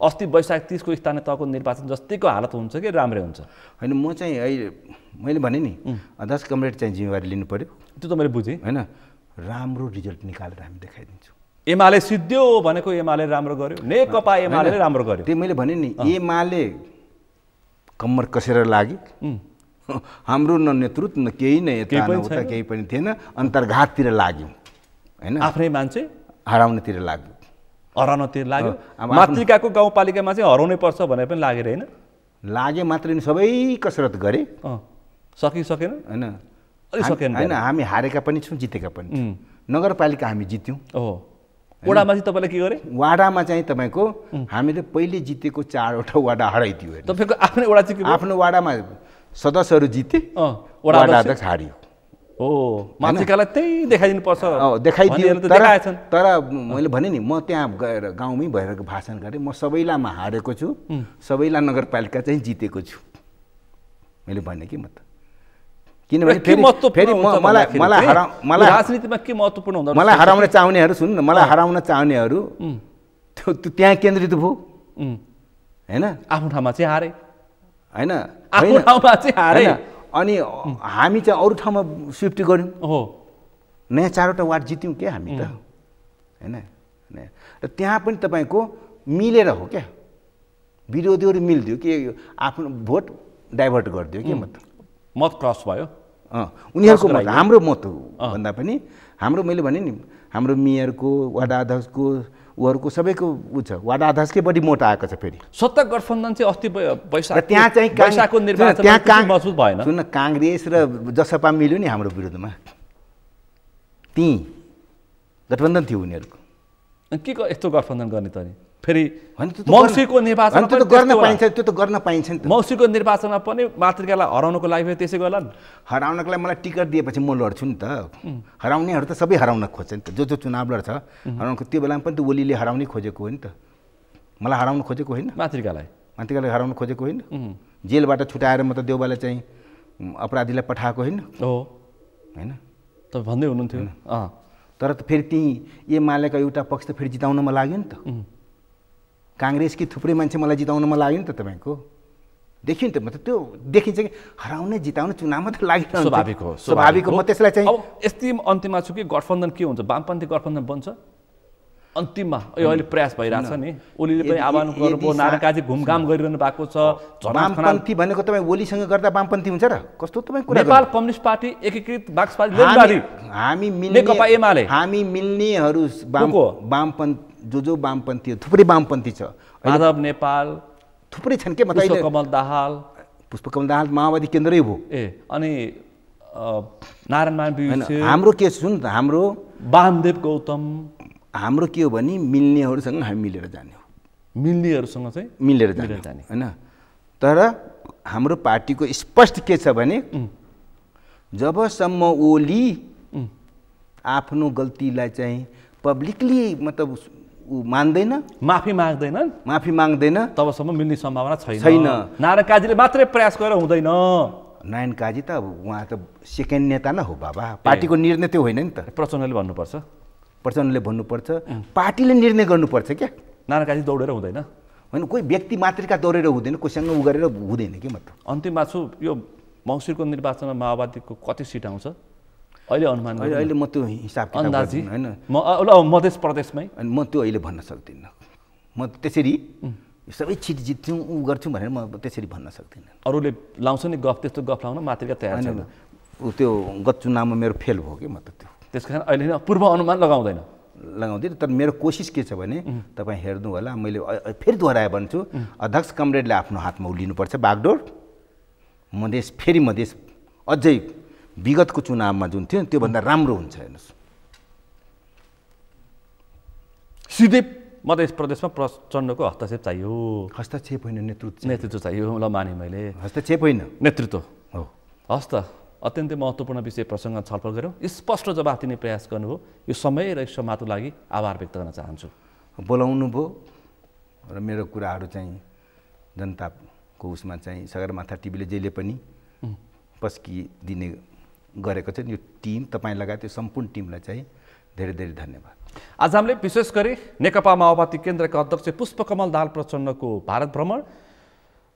अस्ति वैशाख 30 को स्थानीय तहको निर्वाचन जस्तैको हालत हुन्छ कि राम्रै हुन्छ? होइन, म चाहिँ अहिले मैले भने नि अध्यक्ष कमरेड चाहिँ जिम्मेवारी लिनु पर्यो। त्यो त मैले बुझेँ। होइन, राम्रो रिजल्ट निकालेर हामी देखाइदिन्छौँ। एमाले सिद्धियो भनेको एमाले राम्रो गर्यो, नेकपा एमाले राम्रो गर्यो। त्यो मैले भने नि, एमाले कम्मर कसेर लाग्यो। हाम्रो न नेतृत्व न केही न यता न उता केही पनि थिएन, अन्तर्घाततिर लाग्यौँ। होइन, आफ्नै मान्छे हराउनतिर लाग्यो। हराउनतिर लाग्यो। मातृकाको गाउँपालिकामा चाहिँ हराउनै पर्छ भनेर पनि लागेर होइन? लागे मात्रै सबै कसरत गरे, सकेन? होइन, अलि सकेन। होइन, हामी हारेका पनि छौँ, जितेका पनि छौँ। नगरपालिका हामी जित्यौँ। ओहो, वडामा चाहिँ तपाईँले के गरे? वाडामा चाहिँ तपाईँको हामीले पहिले जितेको 4वटा वाडा हराइदियो। तपाईँको आफ्नै वडा चाहिँ आफ्नो वाडामा सदस्यहरू जिते, वडा अध्यक्ष हारियो। हो, मातृकालाई त्यही देखाइदिनु पर्छ। देखाइदियो, तर मैले भने नि, म त्यहाँ गएर गाउँमै भएर भाषण गरेँ, म सबैलामा हारेको छु, सबैलाई नगरपालिका चाहिँ जितेको छु मैले भने कि म त। किनभने फेरि मलाई राजनीतिमा के महत्त्वपूर्ण हुँदा मलाई हराउन चाहनेहरू, सुन्नु न, मलाई हराउन चाहनेहरू त्यो त्यहाँ केन्द्रित भयो। होइन, आफ्नो ठाउँमा चाहिँ हारे। होइन, आफ्नो ठाउँमा चाहिँ हारे। अनि हामी चाहिँ अरू ठाउँमा सिफ्ट गऱ्यौँ। हो, नयाँ 4वटा वार्ड जित्यौँ क्या हामी त। होइन, र त्यहाँ पनि तपाईँको मिलेर हो क्या, विरोधीहरू मिलिदियो कि आफ्नो भोट डाइभर्ट गरिदियो कि मत क्रस भयो। उनीहरूको मत, हाम्रो मत भन्दा पनि हाम्रो, मैले भने नि, हाम्रो मेयरको, वार्ड अध्यक्षको, उहाँहरूको सबैको ऊ छ। वार्ड अध्यक्षकै बढी मोटा आएको छ। फेरि सत्ता गठबन्धन चाहिँ अस्ति त्यहाँ चाहिँ वैशाखको निर्वाचन मजबुत भएन। सुन्न, काङ्ग्रेस र जसपा मिल्यो नि हाम्रो विरुद्धमा, त्यहीँ गठबन्धन थियो उनीहरूको। के यस्तो गठबन्धन गर्ने त नि? फेरि मङ्सिरको निर्वाचनमा त्यो त गर्न पाइन्छ, त्यो त गर्न पाइन्छ नि त। मङ्सिरको निर्वाचनमा पनि मातृकालाई हराउनको लागि फेरि त्यसै गर्ला नि? हराउनको लागि मलाई टिकट दिएपछि म लड्छु नि त। हराउनेहरू त सबै हराउन खोज्छ नि त, जो चुनाव लड्छ हराउनको। त्यो बेलामा पनि त ओलीले हराउनै खोजेको हो नि त, मलाई हराउन खोजेको होइन। मातृकालाई हराउन खोजेको होइन। जेलबाट छुटाएर म त देउबालाई चाहिँ अपराधीलाई पठाएको होइन। हो, होइन, तपाईँ भन्दै हुनुहुन्थ्यो। तर त फेरि त्यहीँ एमालेका एउटा पक्ष त फेरि जिताउनमा लाग्यो नि त। काङ्ग्रेसकी थुप्रै मान्छे मलाई जिताउनमा लाग्यो नि त। तपाईँको देखियो नि त, मतलब त्यो देखिन्छ कि हराउने जिताउने चुनावमा त लागिरहन्छ, स्वाभाविक हो। म त्यसलाई चाहिँ अब यस्तै अन्तिममा छु कि गठबन्धन के हुन्छ? वामपन्थी गठबन्धन बन्छ अन्तिममा? अहिले प्रयास भइरहेछ नि, ओलीले पनि आह्वान गर्नुभयो, नारायण काजी घुमघाम गरिरहनु भएको छ। वामपन्थी भनेको तपाईँ ओलीसँग गर्दा वामपन्थी हुन्छ र? कस्तो तपाईँ कुरा? नेपाल कम्युनिस्ट पार्टी, एकीकृत मार्क्सवादी, हामी नेकपा एमाले, हामी मिल्नेहरू वामपन्थी, जो वामपन्थी थुप्रै वामपन्थी छ। माधव नेपाल थुप्रै छन् के? मतलब पुष्पकमल दाहाल माओवादी केन्द्रै हो। अनि नारायण हाम्रो के सुन त, हाम्रो वामदेव गौतम, हाम्रो के हो भने मिल्नेहरूसँग हामी मिलेर जाने हो। मिल्नेहरूसँग चाहिँ मिलेर जाने होइन। तर हाम्रो पार्टीको स्पष्ट के छ भने, जबसम्म ओली आफ्नो गल्तीलाई चाहिँ पब्लिकली मतलब ऊ मान्दैन, माफी माग्दैन, तबसम्म मिल्ने सम्भावना छैन। नारायण काजीले मात्रै प्रयास गरेर हुँदैन। नारायण काजी त उहाँ त सेकेन्ड नेता न हो बाबा, पार्टीको निर्णय त्यो होइन नि त। प्रचण्डले भन्नुपर्छ, पार्टीले निर्णय गर्नुपर्छ क्या। नारायण काजी दौडेर हुँदैन होइन, कोही व्यक्ति मात्रिका दौडेर हुँदैन, कोहीसँग उ गरेर हुँदैन कि मतलब। अन्तिममा छु यो मङ्सिरको निर्वाचनमा माओवादीको कति सिट आउँछ अहिले अनुमान? अहिले म त्यो हिसाब अन्दाजी होइन, मध्य प्रदेशमै म त्यो अहिले भन्न सक्दिनँ। म त्यसरी सबै सिट जित्छौँ उ गर्छौँ भनेर म त्यसरी भन्न सक्दिनँ। अरूले लाउँछ नि गफ, त्यस्तो गफ लाउन मात्रिका तयार छैन। त्यो गत चुनावमा मेरो फेल भयो कि म त त्यो, त्यस कारण अहिले पूर्व अनुमान लगाउँदैन। तर मेरो कोसिस के छ भने तपाईँ हेर्नु होला, मैले फेरि दोहोऱ्याए भन्छु, अध्यक्ष कमरेडले आफ्नो हातमा उलिनुपर्छ बागडोर। फेरि मधेस अझै विगतको चुनावमा जुन थियो त्योभन्दा राम्रो हुन्छ। हेर्नुहोस्, सिधै मध्य प्रदेशमा प्रचण्डको हस्तक्षेप चाहियो। हस्तक्षेप होइन, नेतृत्व चाहियो। ल माने मैले, हस्तक्षेप होइन, नेतृत्व हो। हस् त, अत्यन्तै महत्त्वपूर्ण विषय प्रसङ्ग छलफल गऱ्यौँ, स्पष्ट जवाफ दिने प्रयास गर्नुभयो। यो समय र समातको लागि आभार व्यक्त गर्न चाहन्छु। बोलाउनु भयो र मेरो कुराहरू चाहिँ जनताको उसमा चाहिँ सगरमाथा टिभीले जहिले पनि पस्किदिने गरेको छ। यो टिम, तपाईँ लगायत यो सम्पूर्ण टिमलाई चाहिँ धेरै धेरै धन्यवाद। आज हामीले विशेष गरी नेकपा माओवादी केन्द्रका अध्यक्ष पुष्पकमल दाहाल प्रचण्डको भारत भ्रमण,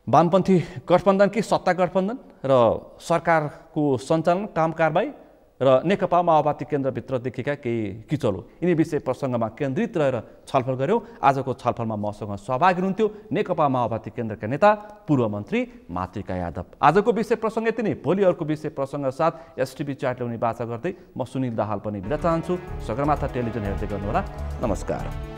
वामपन्थी गठबन्धन कि सत्ता गठबन्धन र सरकारको सञ्चालन, काम कारबाही र नेकपा माओवादी केन्द्रभित्र देखेका केही किचलो, यिनी विषय प्रसङ्गमा केन्द्रित रहेर छलफल गऱ्यौँ। आजको छलफलमा मसँग सहभागी हुनुहुन्थ्यो नेकपा माओवादी केन्द्रका नेता पूर्व मन्त्री मातृका यादव। आजको विषय प्रसङ्ग यति नै। भोलि अर्को विषय प्रसङ्ग साथ एसटिभी च्याट ल्याउने बाचा गर्दै म सुनिल दाहाल पनि बिदा चाहन्छु। सगरमाथा टेलिभिजन हेर्दै गर्नुहोला। नमस्कार।